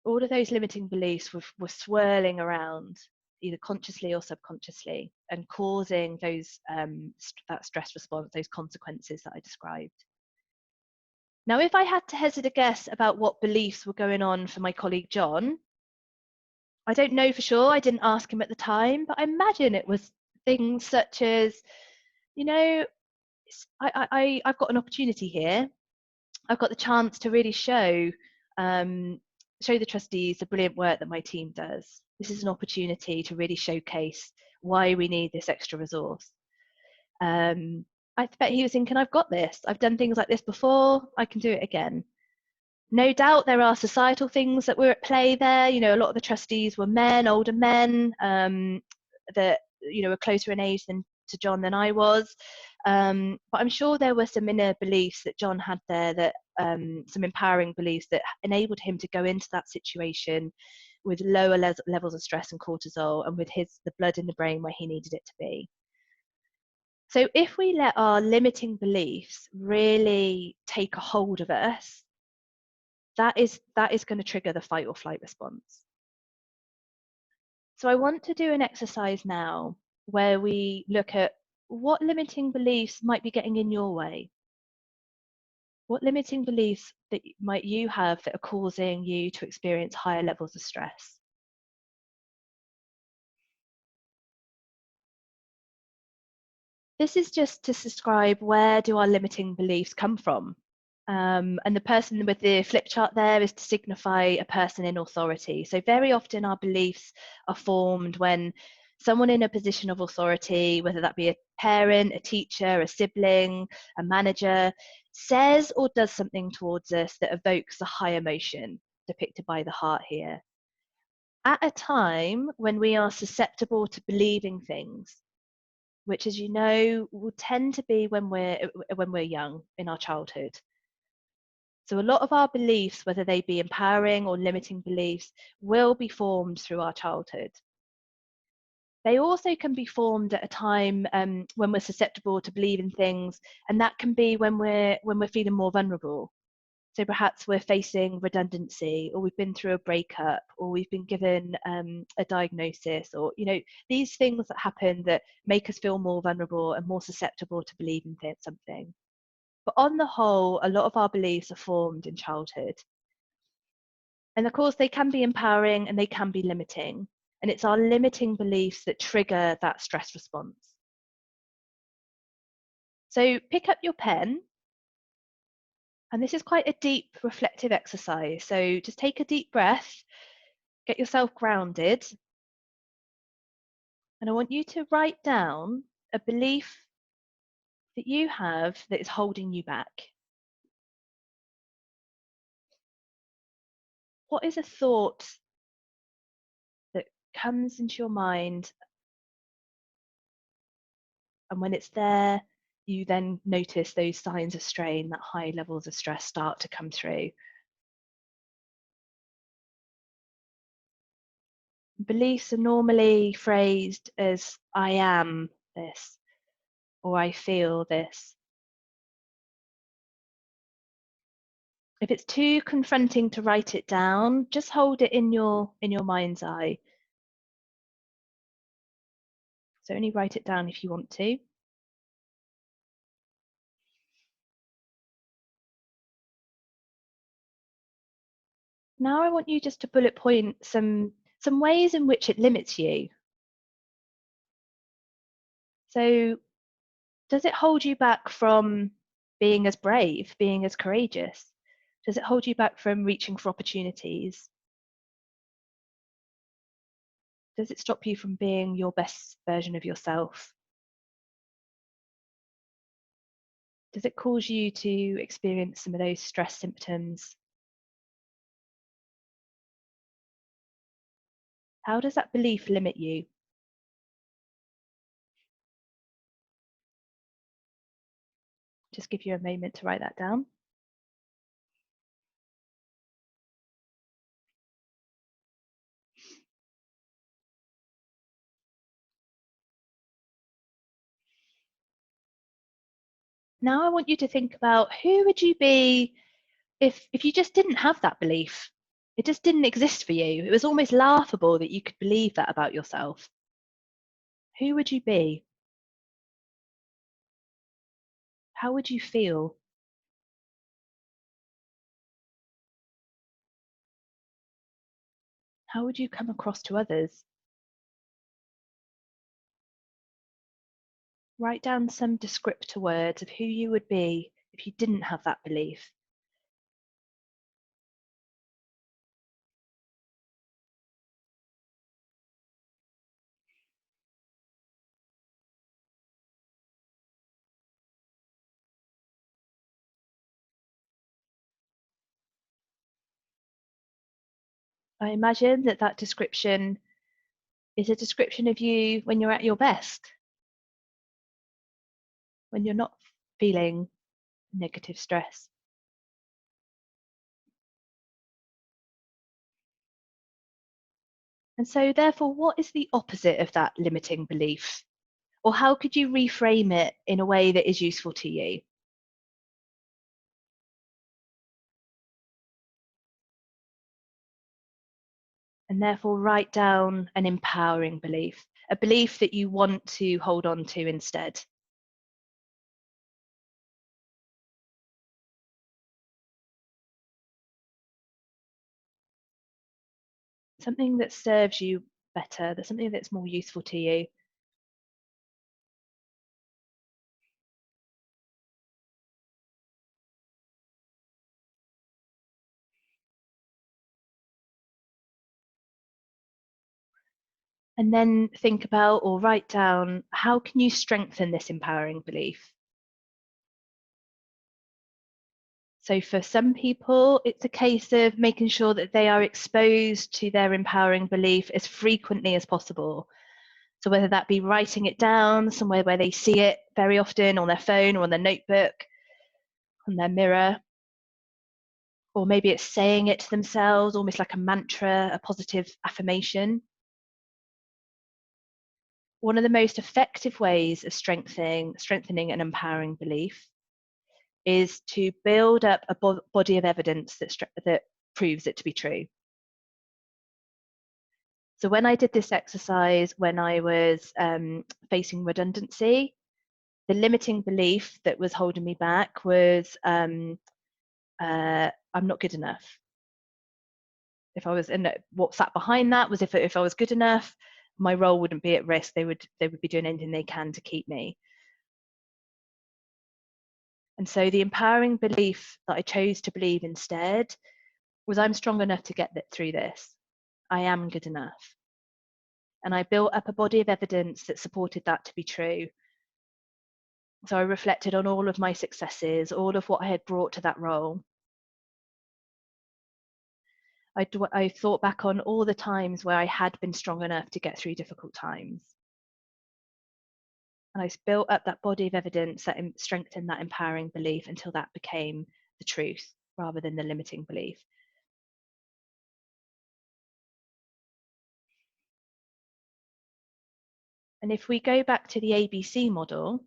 All of those limiting beliefs were swirling around, either consciously or subconsciously, and causing those that stress response, those consequences that I described. Now, if I had to hazard a guess about what beliefs were going on for my colleague John, I don't know for sure. I didn't ask him at the time, but I imagine it was things such as, I've got an opportunity here. I've got the chance to really show the trustees the brilliant work that my team does. This is an opportunity to really showcase why we need this extra resource. I bet he was thinking, I've got this. I've done things like this before. I can do it again. No doubt there are societal things that were at play there. A lot of the trustees were men, older men, that were closer in age to John than I was. But I'm sure there were some inner beliefs that John had there, that some empowering beliefs that enabled him to go into that situation with lower levels of stress and cortisol, and with the blood in the brain where he needed it to be. So if we let our limiting beliefs really take a hold of us, that is going to trigger the fight or flight response. So I want to do an exercise now where we look at what limiting beliefs might be getting in your way. What limiting beliefs that might you have that are causing you to experience higher levels of stress? This is just to describe, where do our limiting beliefs come from? And the person with the flip chart there is to signify a person in authority. So very often our beliefs are formed when someone in a position of authority, whether that be a parent, a teacher, a sibling, a manager, says or does something towards us that evokes a high emotion, depicted by the heart here. At a time when we are susceptible to believing things, which, as you know, will tend to be when we're young, in our childhood. So a lot of our beliefs, whether they be empowering or limiting beliefs, will be formed through our childhood. They also can be formed at a time when we're susceptible to believing things, and that can be when we're feeling more vulnerable. So perhaps we're facing redundancy, or we've been through a breakup, or we've been given a diagnosis, or these things that happen that make us feel more vulnerable and more susceptible to believing something. But on the whole, a lot of our beliefs are formed in childhood. And of course, they can be empowering and they can be limiting. And it's our limiting beliefs that trigger that stress response. So pick up your pen. And this is quite a deep, reflective exercise. So just take a deep breath, get yourself grounded. And I want you to write down a belief that you have that is holding you back. What is a thought that comes into your mind, and when it's there, you then notice those signs of strain, that high levels of stress start to come through? Beliefs are normally phrased as I am this, or I feel this. If it's too confronting to write it down, just hold it in your mind's eye. So only write it down if you want to. Now I want you just to bullet point some ways in which it limits you. So does it hold you back from being as brave, being as courageous? Does it hold you back from reaching for opportunities? Does it stop you from being your best version of yourself? Does it cause you to experience some of those stress symptoms? How does that belief limit you? Just give you a moment to write that down. Now I want you to think about who would you be if you just didn't have that belief. It just didn't exist for you. It was almost laughable that you could believe that about yourself. Who would you be? How would you feel? How would you come across to others? Write down some descriptor words of who you would be if you didn't have that belief. I imagine that that description is a description of you when you're at your best, when you're not feeling negative stress. And so, therefore, what is the opposite of that limiting belief? Or how could you reframe it in a way that is useful to you? And therefore, write down an empowering belief, a belief that you want to hold on to instead. Something that serves you better, that's something that's more useful to you. And then think about or write down, how can you strengthen this empowering belief? So for some people, it's a case of making sure that they are exposed to their empowering belief as frequently as possible. So whether that be writing it down somewhere where they see it very often on their phone or on their notebook, on their mirror, or maybe it's saying it to themselves, almost like a mantra, a positive affirmation. One of the most effective ways of strengthening an empowering belief is to build up a body of evidence that proves it to be true. So when I did this exercise, when I was facing redundancy, the limiting belief that was holding me back was I'm not good enough. If I was in what sat behind that was if I was good enough, my role wouldn't be at risk. They would be doing anything they can to keep me. And so the empowering belief that I chose to believe instead was I'm strong enough to get through this. I am good enough. And I built up a body of evidence that supported that to be true. So I reflected on all of my successes, all of what I had brought to that role. I thought back on all the times where I had been strong enough to get through difficult times. And I built up that body of evidence that strengthened that empowering belief until that became the truth rather than the limiting belief. And if we go back to the ABC model,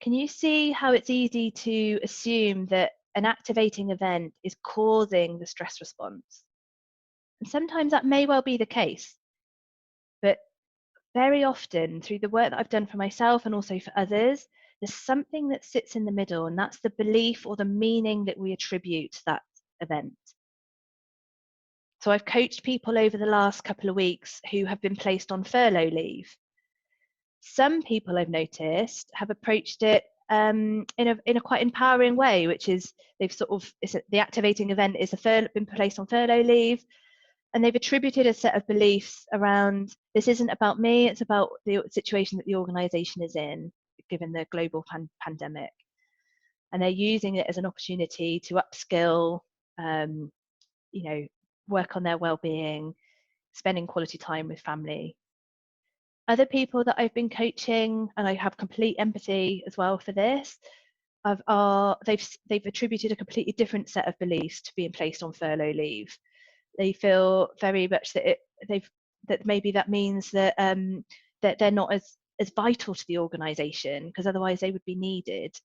can you see how it's easy to assume that an activating event is causing the stress response? And sometimes that may well be the case, but very often through the work that I've done for myself and also for others, there's something that sits in the middle, and that's the belief or the meaning that we attribute to that event. So I've coached people over the last couple of weeks who have been placed on furlough leave. Some people I've noticed have approached it in a quite empowering way, which is they've sort of, the activating event is been placed on furlough leave, and they've attributed a set of beliefs around, this isn't about me, it's about the situation that the organisation is in, given the global pandemic. And they're using it as an opportunity to upskill, work on their well-being, spending quality time with family. Other people that I've been coaching, and I have complete empathy as well for this, they've attributed a completely different set of beliefs to being placed on furlough leave. They feel very much that maybe that means that that they're not as vital to the organisation, because otherwise they would be needed.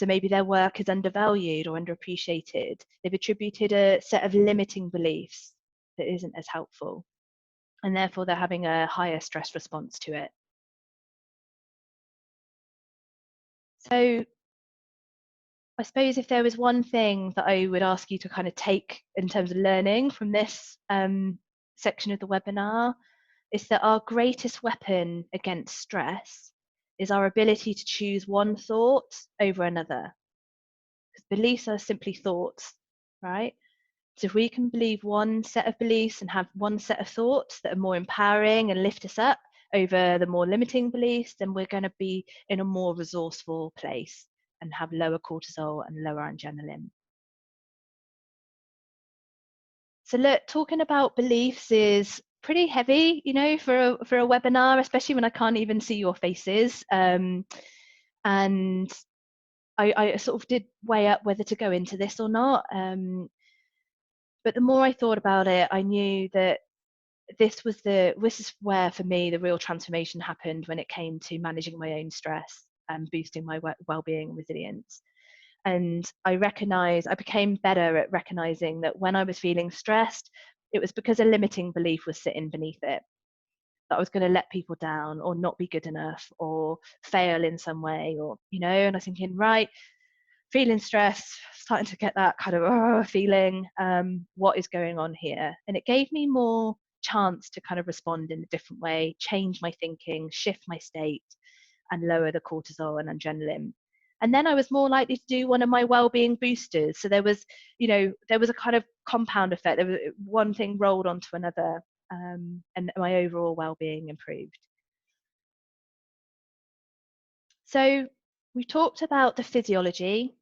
So maybe their work is undervalued or underappreciated. They've attributed a set of limiting beliefs that isn't as helpful, and therefore they're having a higher stress response to it. So I suppose if there was one thing that I would ask you to kind of take in terms of learning from this section of the webinar, is that our greatest weapon against stress is our ability to choose one thought over another. Because beliefs are simply thoughts, right? So if we can believe one set of beliefs and have one set of thoughts that are more empowering and lift us up over the more limiting beliefs, then we're going to be in a more resourceful place and have lower cortisol and lower adrenaline. So look, talking about beliefs is pretty heavy, for a webinar, especially when I can't even see your faces. And I sort of did weigh up whether to go into this or not. But the more I thought about it, I knew that this is where, for me, the real transformation happened when it came to managing my own stress and boosting my well-being and resilience. And I became better at recognizing that when I was feeling stressed, it was because a limiting belief was sitting beneath it, that I was going to let people down or not be good enough or fail in some way, and I was thinking, right, feeling stressed, starting to get that kind of feeling, what is going on here? And it gave me more chance to kind of respond in a different way, change my thinking, shift my state, and lower the cortisol and adrenaline. And then I was more likely to do one of my well-being boosters. So there was a kind of compound effect. There was one thing rolled onto another, and my overall well-being improved. So we talked about the physiology.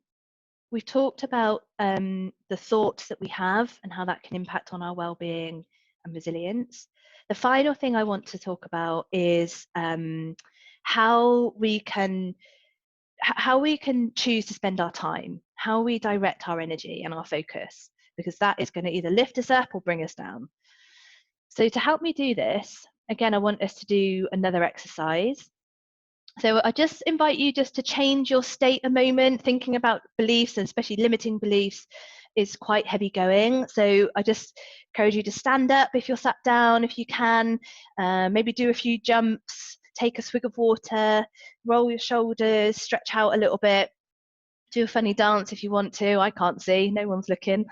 We've talked about the thoughts that we have and how that can impact on our well-being and resilience. The final thing I want to talk about is how we can choose to spend our time, how we direct our energy and our focus, because that is going to either lift us up or bring us down. So to help me do this, again, I want us to do another exercise. So I just invite you just to change your state a moment. Thinking about beliefs, and especially limiting beliefs, is quite heavy going. So I just encourage you to stand up if you're sat down, if you can, maybe do a few jumps, take a swig of water, roll your shoulders, stretch out a little bit, do a funny dance if you want to. I can't see, no one's looking.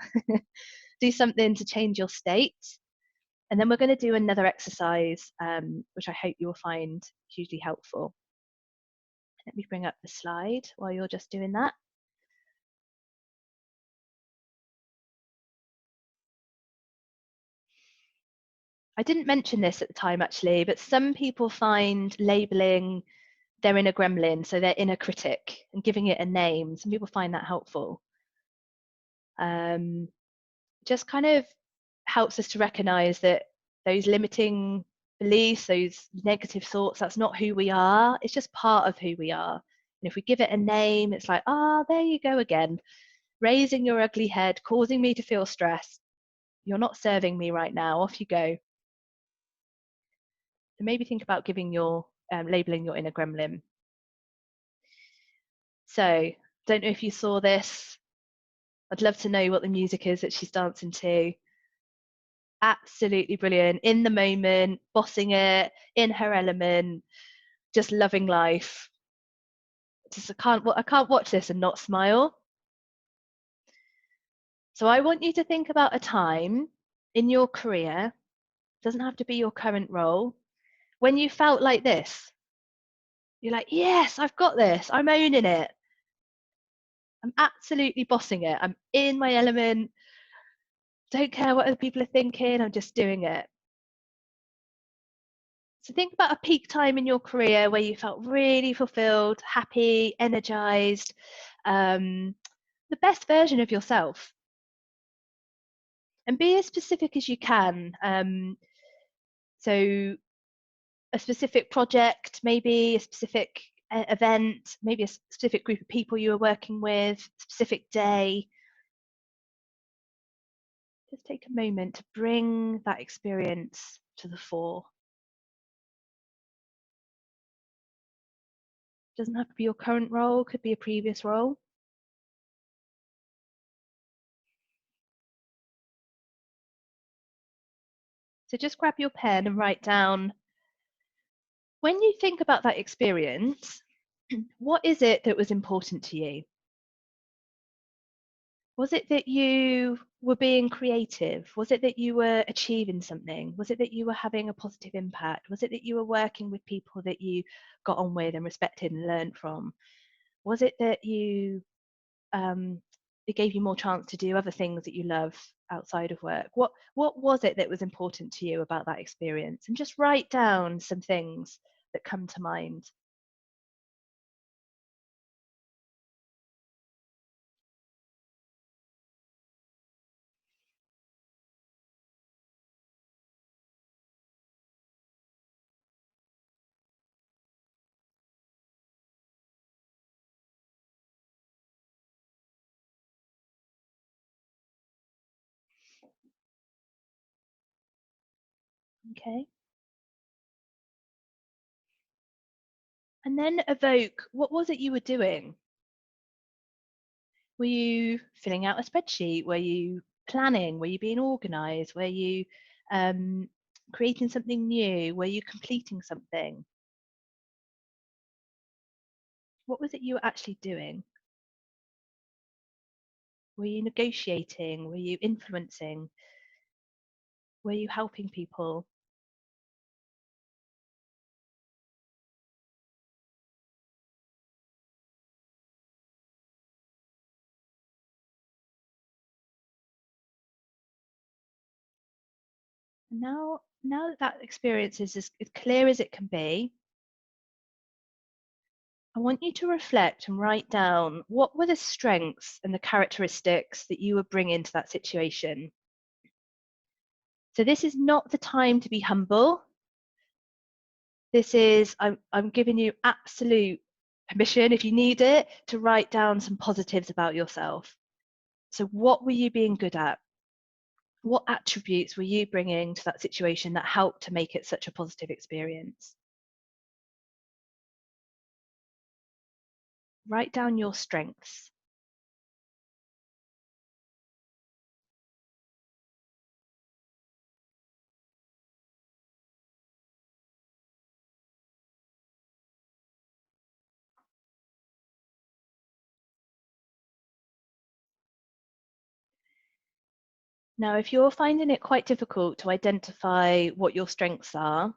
Do something to change your state. And then we're going to do another exercise, which I hope you'll find hugely helpful. Let me bring up the slide while you're just doing that. I didn't mention this at the time actually, but some people find labeling their inner gremlin, so their inner critic, and giving it a name. Some people find that helpful. Just kind of helps us to recognize that those limiting beliefs, those negative thoughts, that's not who we are. It's just part of who we are. And if we give it a name, it's like, there you go again, raising your ugly head, causing me to feel stressed. You're not serving me right now. Off you go. So maybe think about giving your labeling your inner gremlin. So don't know if you saw this. I'd love to know what the music is that she's dancing to. Absolutely brilliant, in the moment, bossing it, in her element, just loving life. Just I can't watch this and not smile. So I want you to think about a time in your career, doesn't have to be your current role, when you felt like this. You're like, yes, I've got this. I'm owning it. I'm absolutely bossing it. I'm in my element. Don't care what other people are thinking. I'm just doing it. So think about a peak time in your career where you felt really fulfilled, happy, energized, the best version of yourself. And be as specific as you can. So a specific project, maybe a specific event, maybe a specific group of people you were working with, specific day. Just take a moment to bring that experience to the fore. Doesn't have to be your current role, could be a previous role. So just grab your pen and write down, when you think about that experience, what is it that was important to you? Was it that you were being creative? Was it that you were achieving something? Was it that you were having a positive impact? Was it that you were working with people that you got on with and respected and learned from? Was it that it gave you more chance to do other things that you love outside of work? What was it that was important to you about that experience? And just write down some things that come to mind. Okay. And then evoke, what was it you were doing? Were you filling out a spreadsheet? Were you planning? Were you being organized? Were you um, creating something new? Were you completing something? What was it you were actually doing? Were you negotiating? Were you influencing? Were you helping people? Now that that experience is as clear as it can be, I want you to reflect and write down, what were the strengths and the characteristics that you were bringing to that situation. So this is not the time to be humble. This is, I'm giving you absolute permission, if you need it, to write down some positives about yourself. So what were you being good at? What attributes were you bringing to that situation that helped to make it such a positive experience? Write down your strengths. Now, if you're finding it quite difficult to identify what your strengths are,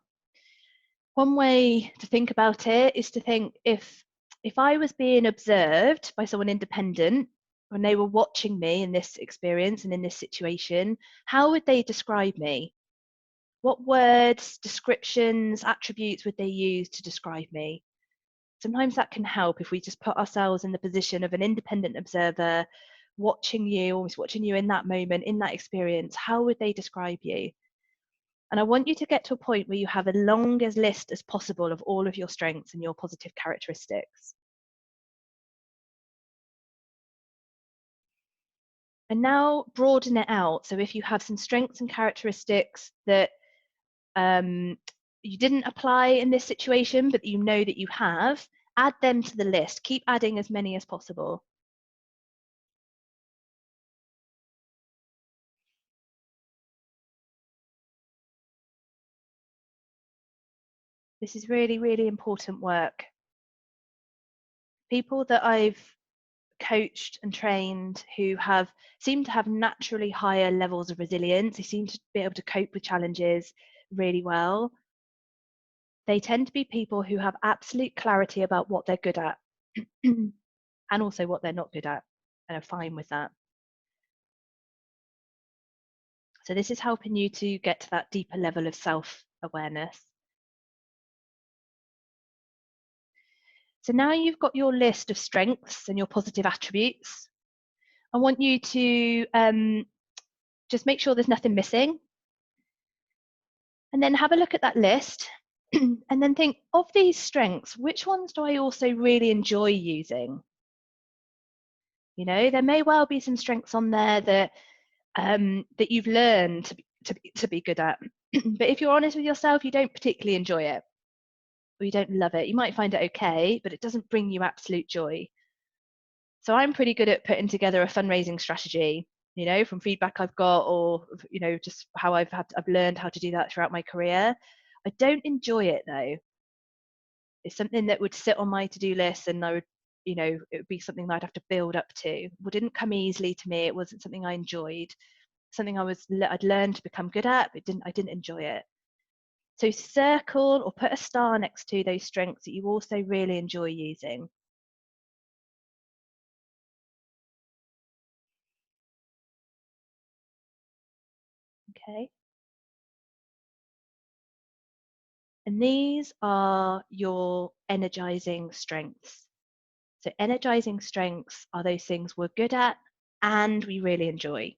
one way to think about it is to think, if I was being observed by someone independent when they were watching me in this experience and in this situation, how would they describe me? What words, descriptions, attributes would they use to describe me? Sometimes that can help if we just put ourselves in the position of an independent observer watching you, almost watching you in that moment, in that experience. How would they describe you? And I want you to get to a point where you have as long as list as possible of all of your strengths and your positive characteristics. And now broaden it out. So if you have some strengths and characteristics that you didn't apply in this situation, but you know that you have, add them to the list. Keep adding as many as possible. This is really, really important work. People that I've coached and trained who have seem to have naturally higher levels of resilience, they seem to be able to cope with challenges really well. They tend to be people who have absolute clarity about what they're good at and also what they're not good at, and are fine with that. So this is helping you to get to that deeper level of self-awareness. So now you've got your list of strengths and your positive attributes. I want you to just make sure there's nothing missing. And then have a look at that list and then think, of these strengths, which ones do I also really enjoy using? You know, there may well be some strengths on there that that you've learned to be good at. But if you're honest with yourself, you don't particularly enjoy it, or you don't love it. You might find it okay, but it doesn't bring you absolute joy. So I'm pretty good at putting together a fundraising strategy, you know, from feedback I've got, or you know, just how I've learned how to do that throughout my career. I don't enjoy it though. It's something that would sit on my to-do list, and I would, you know, it would be something that I'd have to build up to. It didn't come easily to me. It wasn't something I enjoyed. Something I'd learned to become good at, but I didn't enjoy it. So circle or put a star next to those strengths that you also really enjoy using. Okay. And these are your energizing strengths. So energizing strengths are those things we're good at and we really enjoy.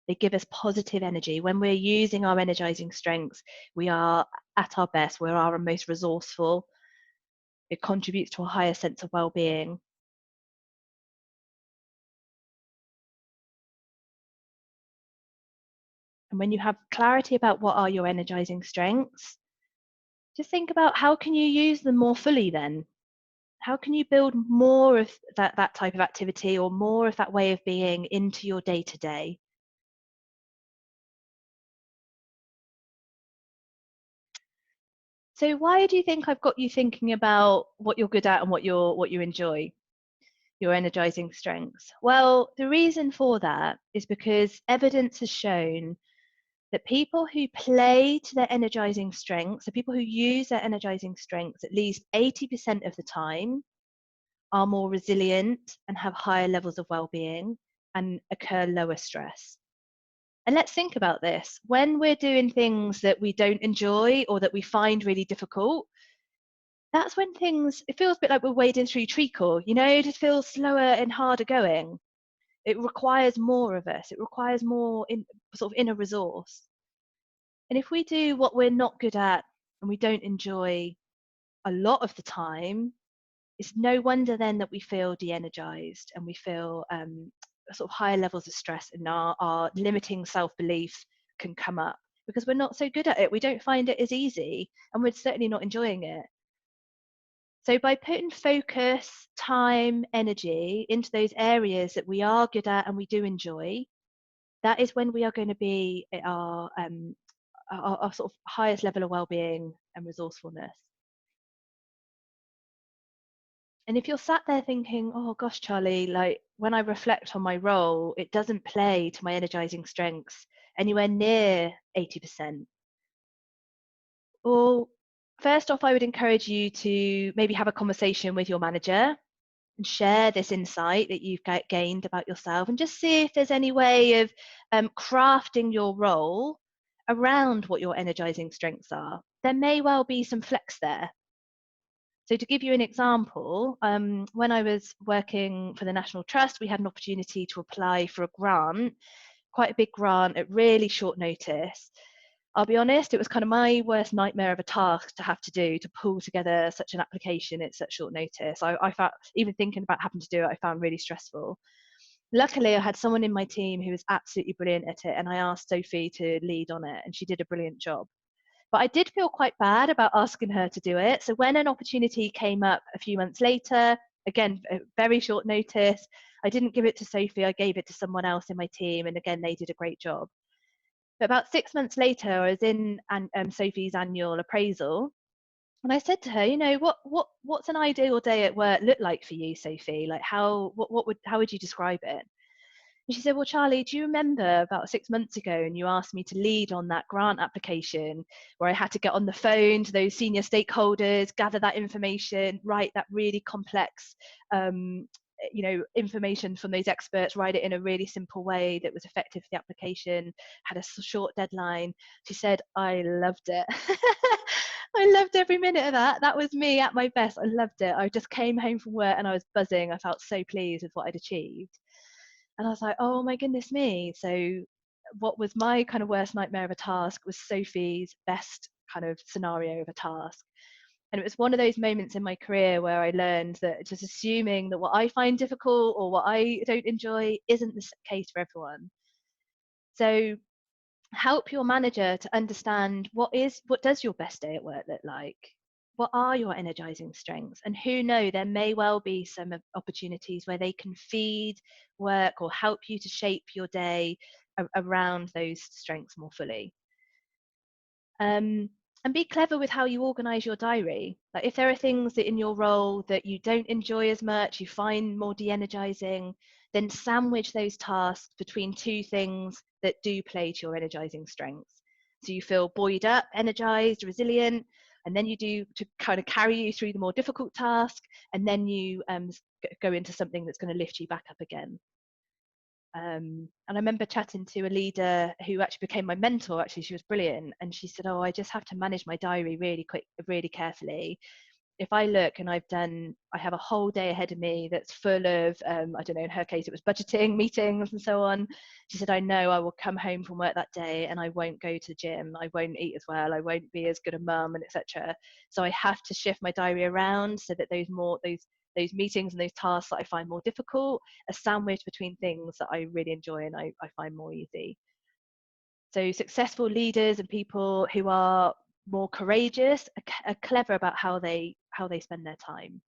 They give us positive energy. When we're using our energizing strengths, we are at our best, we're our most resourceful. It contributes to a higher sense of well-being. And when you have clarity about what are your energizing strengths, just think about how can you use them more fully then? How can you build more of that type of activity or more of that way of being into your day to day? So why do you think I've got you thinking about what you're good at and what you enjoy, your energizing strengths? Well, the reason for that is because evidence has shown that people who play to their energizing strengths, so people who use their energizing strengths at least 80% of the time, are more resilient and have higher levels of well-being and occur lower stress. And let's think about this. When we're doing things that we don't enjoy or that we find really difficult, that's when it feels a bit like we're wading through treacle, you know, it just feels slower and harder going. It requires more of us. It requires more sort of inner resource. And if we do what we're not good at and we don't enjoy a lot of the time, it's no wonder then that we feel de-energized and we feel sort of higher levels of stress, and our limiting self-belief can come up because we're not so good at it. We don't find it as easy, and we're certainly not enjoying it. So by putting focus, time, energy into those areas that we are good at and we do enjoy, that is when we are going to be at our sort of highest level of well-being and resourcefulness. And if you're sat there thinking, oh gosh, Charlie, like when I reflect on my role, it doesn't play to my energizing strengths anywhere near 80%. Well, first off, I would encourage you to maybe have a conversation with your manager and share this insight that you've gained about yourself, and just see if there's any way of crafting your role around what your energizing strengths are. There may well be some flex there. So to give you an example, when I was working for the National Trust, we had an opportunity to apply for a grant, quite a big grant at really short notice. I'll be honest, it was kind of my worst nightmare of a task to have to do, to pull together such an application at such short notice. I found, even thinking about having to do it, I found really stressful. Luckily, I had someone in my team who was absolutely brilliant at it, and I asked Sophie to lead on it, and she did a brilliant job. But I did feel quite bad about asking her to do it. So when an opportunity came up a few months later, again, very short notice, I didn't give it to Sophie, I gave it to someone else in my team. And again, they did a great job. But about 6 months later, I was in Sophie's annual appraisal. And I said to her, what's an ideal day at work look like for you, Sophie? Like how would you describe it? And she said, well, Charlie, do you remember about 6 months ago and you asked me to lead on that grant application where I had to get on the phone to those senior stakeholders, gather that information, write that really complex, information from those experts, write it in a really simple way that was effective for the application, had a short deadline. She said, I loved it. I loved every minute of that. That was me at my best. I loved it. I just came home from work and I was buzzing. I felt so pleased with what I'd achieved. And I was like, oh my goodness me. So what was my kind of worst nightmare of a task was Sophie's best kind of scenario of a task. And it was one of those moments in my career where I learned that just assuming that what I find difficult or what I don't enjoy isn't the case for everyone. So help your manager to understand what does your best day at work look like? What are your energizing strengths? And who know, there may well be some opportunities where they can feed work or help you to shape your day around those strengths more fully. And be clever with how you organize your diary. Like if there are things that in your role that you don't enjoy as much, you find more de-energizing, then sandwich those tasks between two things that do play to your energizing strengths. So you feel buoyed up, energized, resilient, and then you do to kind of carry you through the more difficult task, and then you go into something that's going to lift you back up again. And I remember chatting to a leader who actually became my mentor. Actually, she was brilliant, and she said, "Oh, I just have to manage my diary really carefully. If I look and I have a whole day ahead of me that's full of, I don't know, in her case, it was budgeting meetings and so on. She said, I know I will come home from work that day and I won't go to the gym, I won't eat as well, I won't be as good a mum, and etc. So I have to shift my diary around so that those meetings and those tasks that I find more difficult are sandwiched between things that I really enjoy and I find more easy. So successful leaders and people who are more courageous are clever about how they spend their time.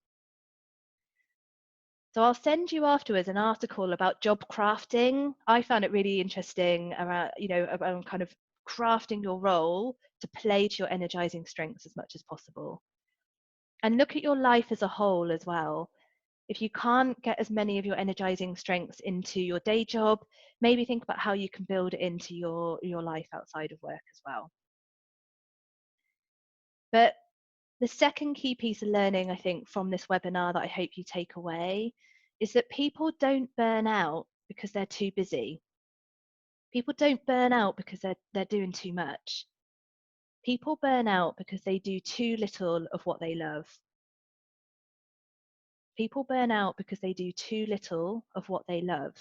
So I'll send you afterwards an article about job crafting. I found it really interesting around kind of crafting your role to play to your energizing strengths as much as possible. And look at your life as a whole as well. If you can't get as many of your energizing strengths into your day job, maybe think about how you can build it into your life outside of work as well. But the second key piece of learning, I think, from this webinar that I hope you take away is that people don't burn out because they're too busy. People don't burn out because they're doing too much. People burn out because they do too little of what they love. People burn out because they do too little of what they love.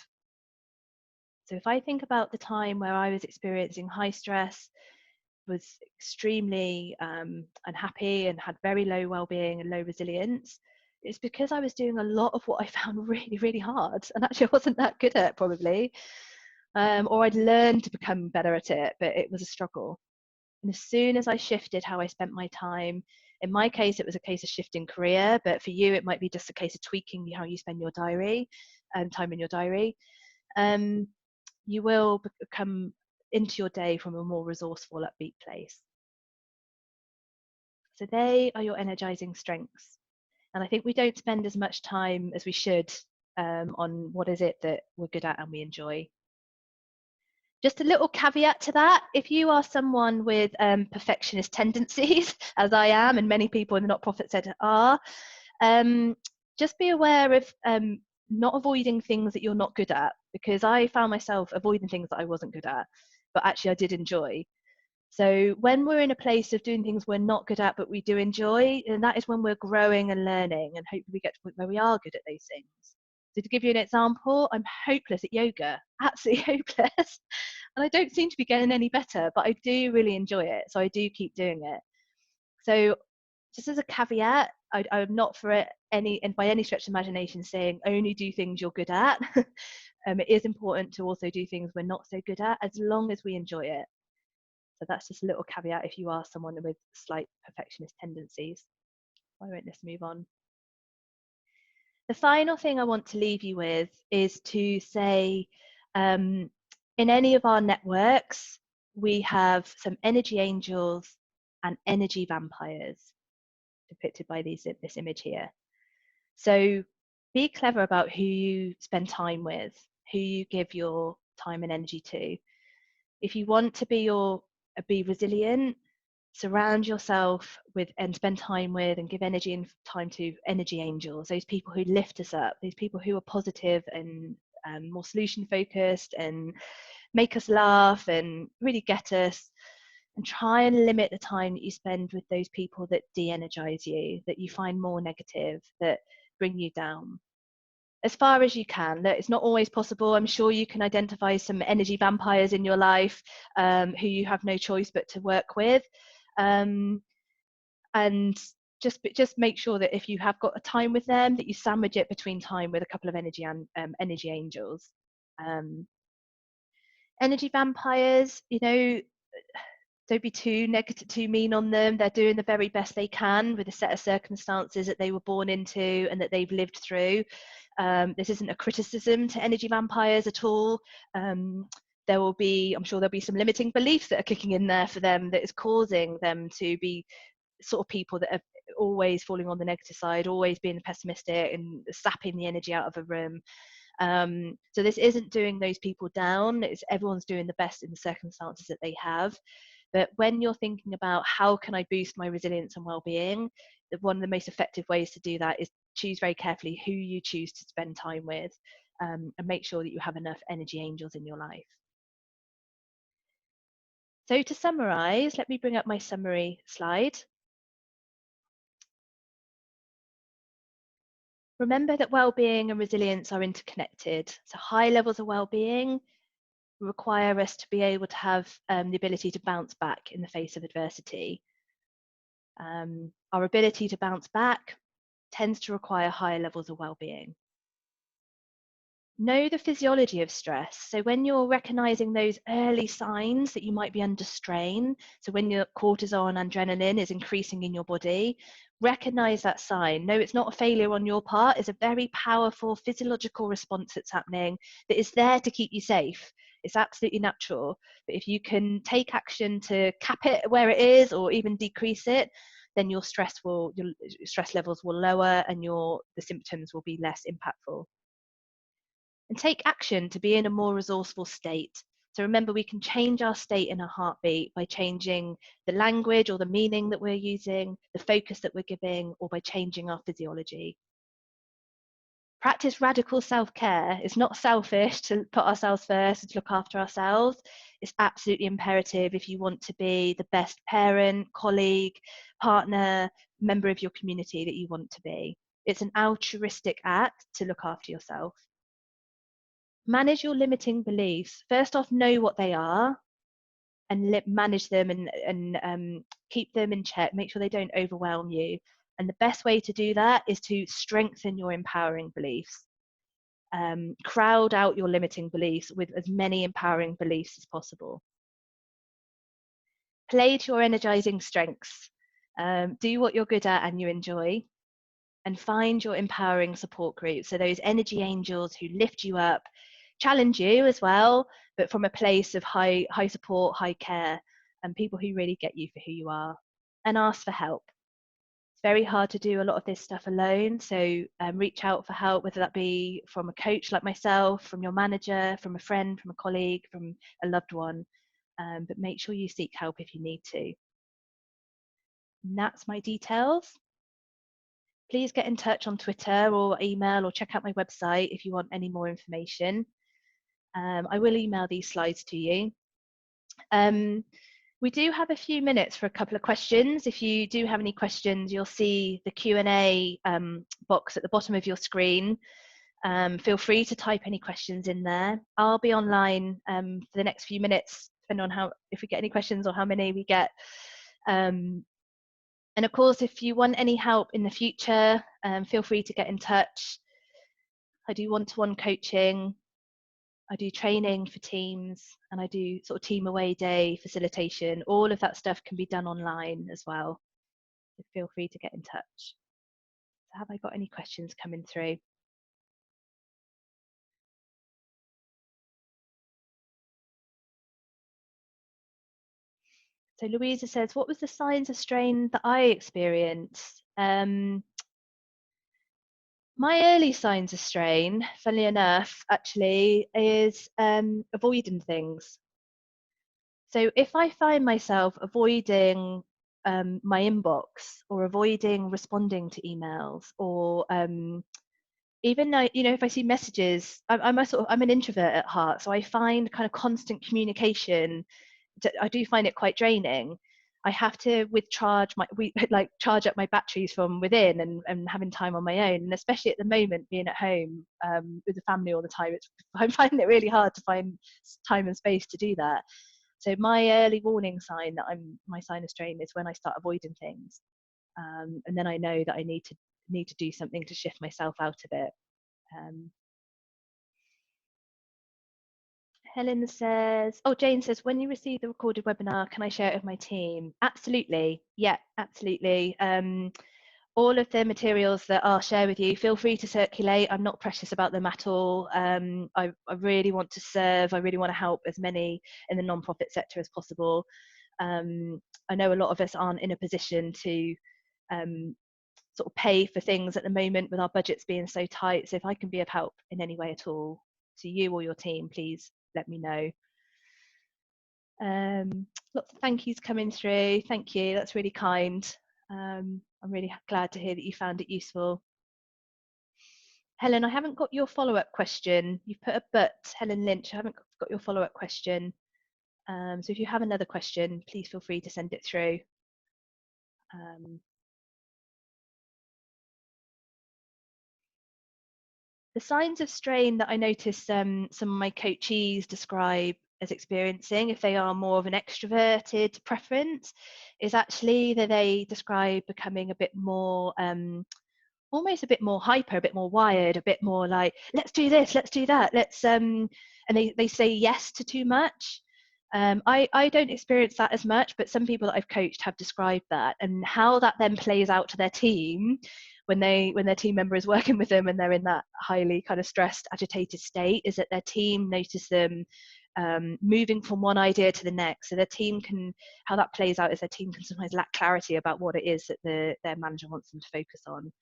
So if I think about the time where I was experiencing high stress, was extremely unhappy and had very low well-being and low resilience, it's because I was doing a lot of what I found really, really hard and actually I wasn't that good at probably. Or I'd learned to become better at it, but it was a struggle. And as soon as I shifted how I spent my time, in my case, it was a case of shifting career, but for you, it might be just a case of tweaking how you spend your diary and time in your diary. You will come into your day from a more resourceful, upbeat place. So they are your energizing strengths. And I think we don't spend as much time as we should on what is it that we're good at and we enjoy. Just a little caveat to that, if you are someone with perfectionist tendencies, as I am, and many people in the not-profit sector are, just be aware of not avoiding things that you're not good at, because I found myself avoiding things that I wasn't good at, but actually I did enjoy. So when we're in a place of doing things we're not good at, but we do enjoy, and that is when we're growing and learning, and hopefully we get to the point where we are good at those things. So to give you an example, I'm hopeless at yoga, absolutely hopeless. And I don't seem to be getting any better, but I do really enjoy it. So I do keep doing it. So just as a caveat, I'm not for it by any stretch of imagination saying only do things you're good at. It is important to also do things we're not so good at, as long as we enjoy it. So that's just a little caveat if you are someone with slight perfectionist tendencies. Why won't this move on? The final thing I want to leave you with is to say, in any of our networks, we have some energy angels and energy vampires depicted by this image here. So be clever about who you spend time with, who you give your time and energy to. If you want to be resilient, surround yourself with and spend time with and give energy and time to energy angels, those people who lift us up, those people who are positive and more solution focused and make us laugh and really get us. And try and limit the time that you spend with those people that de-energize you, that you find more negative, that bring you down, as far as you can. That it's not always possible. I'm sure you can identify some energy vampires in your life who you have no choice but to work with, and just make sure that if you have got a time with them, that you sandwich it between time with a couple of energy angels. Energy vampires, don't be too negative, too mean on them. They're doing the very best they can with a set of circumstances that they were born into and that they've lived through. This isn't a criticism to energy vampires at all. I'm sure there'll be some limiting beliefs that are kicking in there for them that is causing them to be sort of people that are always falling on the negative side, always being pessimistic and sapping the energy out of a room. So this isn't doing those people down. Everyone's doing the best in the circumstances that they have. But when you're thinking about how can I boost my resilience and well-being, one of the most effective ways to do that is choose very carefully who you choose to spend time with, and make sure that you have enough energy angels in your life. So to summarize, let me bring up my summary slide. Remember that well-being and resilience are interconnected. So high levels of well-being require us to be able to have the ability to bounce back in the face of adversity. Our ability to bounce back tends to require higher levels of well-being. Know the physiology of stress. So when you're recognizing those early signs that you might be under strain, so when your cortisol and adrenaline is increasing in your body, recognize that sign. No, it's not a failure on your part. It's a very powerful physiological response that's happening that is there to keep you safe. It's absolutely natural. But if you can take action to cap it where it is or even decrease it, then your stress levels will lower and the symptoms will be less impactful. And take action to be in a more resourceful state. So remember, we can change our state in a heartbeat by changing the language or the meaning that we're using, the focus that we're giving, or by changing our physiology. Practice radical self-care. It's not selfish to put ourselves first and to look after ourselves. It's absolutely imperative if you want to be the best parent, colleague, partner, member of your community that you want to be. It's an altruistic act to look after yourself. Manage your limiting beliefs. First off, know what they are and manage them and keep them in check. Make sure they don't overwhelm you. And the best way to do that is to strengthen your empowering beliefs. Crowd out your limiting beliefs with as many empowering beliefs as possible. Play to your energizing strengths. Do what you're good at and you enjoy. And find your empowering support group. So those energy angels who lift you up, challenge you as well, but from a place of high support, high care, and people who really get you for who you are. And ask for help. It's very hard to do a lot of this stuff alone, so reach out for help, whether that be from a coach like myself, from your manager, from a friend, from a colleague, from a loved one, but make sure you seek help if you need to. And that's my details. Please get in touch on Twitter or email or check out my website if you want any more information. I will email these slides to you. We do have a few minutes for a couple of questions. If you do have any questions, you'll see the Q&A box at the bottom of your screen. Feel free to type any questions in there. I'll be online for the next few minutes, depending on if we get any questions or how many we get. And of course, if you want any help in the future, feel free to get in touch. I do one-to-one coaching. I do training for teams, and I do sort of team away day facilitation. All of that stuff can be done online as well. So feel free to get in touch. So have I got any questions coming through? So Louisa says, what was the signs of strain that I experienced? My early signs of strain, funnily enough, actually, is avoiding things. So if I find myself avoiding my inbox, or avoiding responding to emails, or even though, if I see messages, I'm an introvert at heart, so I find kind of constant communication, I do find it quite draining. I have to charge up my batteries from within, and having time on my own, and especially at the moment being at home with the family all the time, I'm finding it really hard to find time and space to do that. So my early warning sign that my sign of strain is when I start avoiding things, and then I know that I need to do something to shift myself out of it. Helen says, Jane says, when you receive the recorded webinar, can I share it with my team? Absolutely. Yeah, absolutely. All of the materials that I'll share with you, feel free to circulate. I'm not precious about them at all. I really want to serve. I really want to help as many in the non-profit sector as possible. I know a lot of us aren't in a position to sort of pay for things at the moment, with our budgets being so tight. So if I can be of help in any way at all to you or your team, please let me know. Lots of thank yous coming through. Thank you, that's really kind. I'm really glad to hear that you found it useful. Helen, I haven't got your follow-up question. You've put a but, Helen Lynch. I haven't got your follow-up question. So if you have another question, please feel free to send it through. The signs of strain that I notice some of my coachees describe as experiencing, if they are more of an extroverted preference, is actually that they describe becoming a bit more almost a bit more hyper, a bit more wired, a bit more like, let's do this, let's do that, and they say yes to too much. I don't experience that as much, but some people that I've coached have described that, and how that then plays out to their team when their team member is working with them and they're in that highly kind of stressed, agitated state, is that their team notice them moving from one idea to the next. So how that plays out is their team can sometimes lack clarity about what it is that their manager wants them to focus on.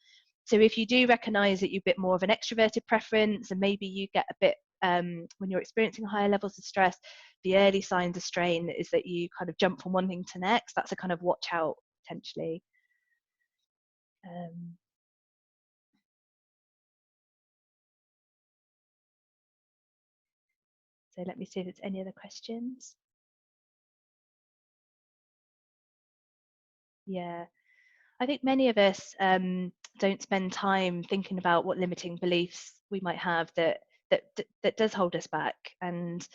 So if you do recognize that you're a bit more of an extroverted preference, and maybe you get a bit, when you're experiencing higher levels of stress, the early signs of strain is that you kind of jump from one thing to next. That's a kind of watch out, potentially. So let me see if there's any other questions. Yeah, I think many of us don't spend time thinking about what limiting beliefs we might have that does hold us back, and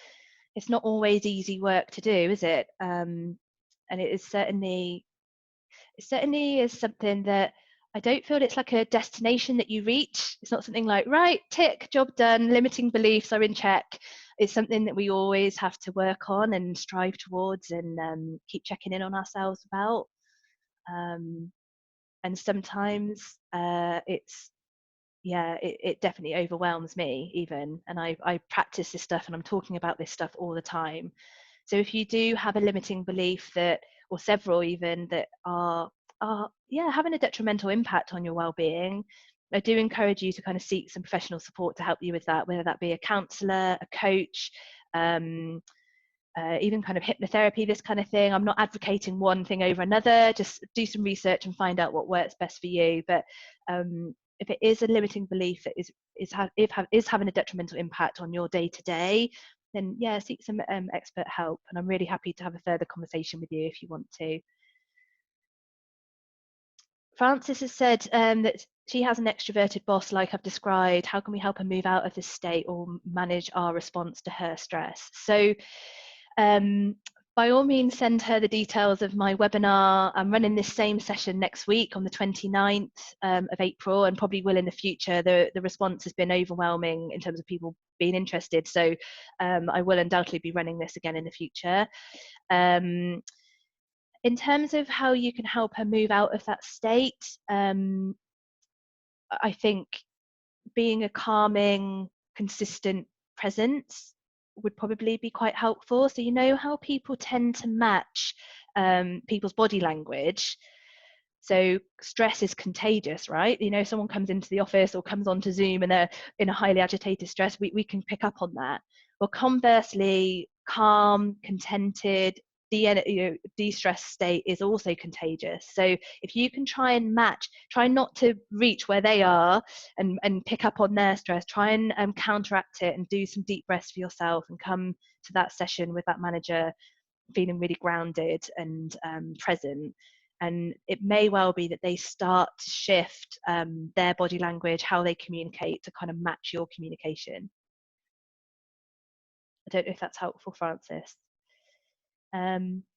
it's not always easy work to do, is it? And it is certainly is something that I don't feel it's like a destination that you reach. It's not something like, right, tick, job done, limiting beliefs are in check. It's something that we always have to work on and strive towards, and keep checking in on ourselves about. And sometimes it definitely overwhelms me even, and I practice this stuff and I'm talking about this stuff all the time. So if you do have a limiting belief that, or several even, that are having a detrimental impact on your well-being, I do encourage you to kind of seek some professional support to help you with that, whether that be a counsellor, a coach, even kind of hypnotherapy, this kind of thing. I'm not advocating one thing over another. Just do some research and find out what works best for you. But if it is a limiting belief that is having a detrimental impact on your day to day, then yeah, seek some expert help. And I'm really happy to have a further conversation with you if you want to. Frances has said that she has an extroverted boss like I've described. How can we help her move out of this state or manage our response to her stress? So by all means, send her the details of my webinar. I'm running this same session next week on the 29th of April, and probably will in the future. The response has been overwhelming in terms of people being interested. So I will undoubtedly be running this again in the future. In terms of how you can help her move out of that state, I think being a calming, consistent presence would probably be quite helpful. So you know how people tend to match people's body language. So stress is contagious, right? You know, someone comes into the office or comes onto Zoom and they're in a highly agitated stress, we can pick up on that. Well, conversely, calm, contented, de-stressed state is also contagious. So if you can try and match, try not to reach where they are and pick up on their stress, try and counteract it and do some deep breaths for yourself and come to that session with that manager feeling really grounded and present. And it may well be that they start to shift their body language, how they communicate, to kind of match your communication. I don't know if that's helpful, Francis.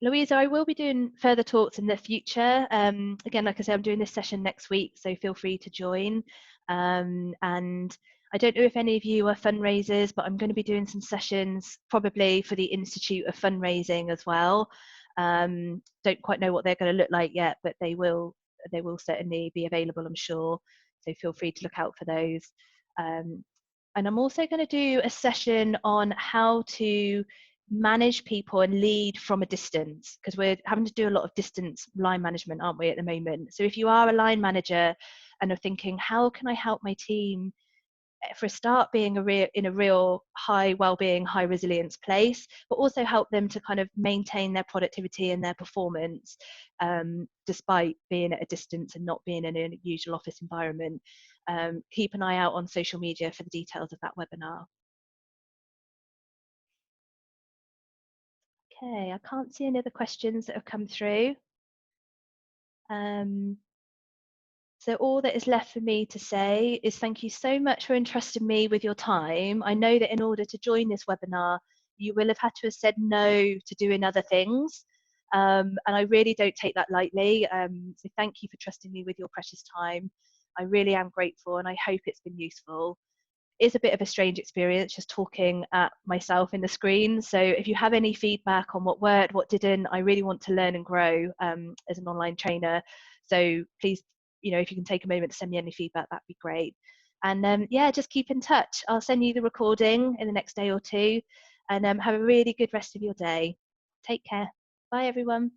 Louisa, I will be doing further talks in the future. Again, like I say, I'm doing this session next week, so feel free to join. And I don't know if any of you are fundraisers, but I'm going to be doing some sessions probably for the Institute of Fundraising as well. Don't quite know what they're going to look like yet, but they will certainly be available, I'm sure. So feel free to look out for those. And I'm also going to do a session on how to manage people and lead from a distance, because we're having to do a lot of distance line management, aren't we, at the moment? So if you are a line manager and are thinking, how can I help my team for a start being in a real high well-being, high resilience place, but also help them to kind of maintain their productivity and their performance despite being at a distance and not being in a usual office environment. Keep an eye out on social media for the details of that webinar. Okay, I can't see any other questions that have come through. So all that is left for me to say is thank you so much for entrusting me with your time. I know that in order to join this webinar, you will have had to have said no to doing other things. And I really don't take that lightly. So thank you for trusting me with your precious time. I really am grateful, and I hope it's been useful. It's a bit of a strange experience just talking at myself in the screen. So if you have any feedback on what worked, what didn't, I really want to learn and grow as an online trainer. So please, if you can take a moment to send me any feedback, that'd be great. And yeah, just keep in touch. I'll send you the recording in the next day or two, and have a really good rest of your day. Take care. Bye, everyone.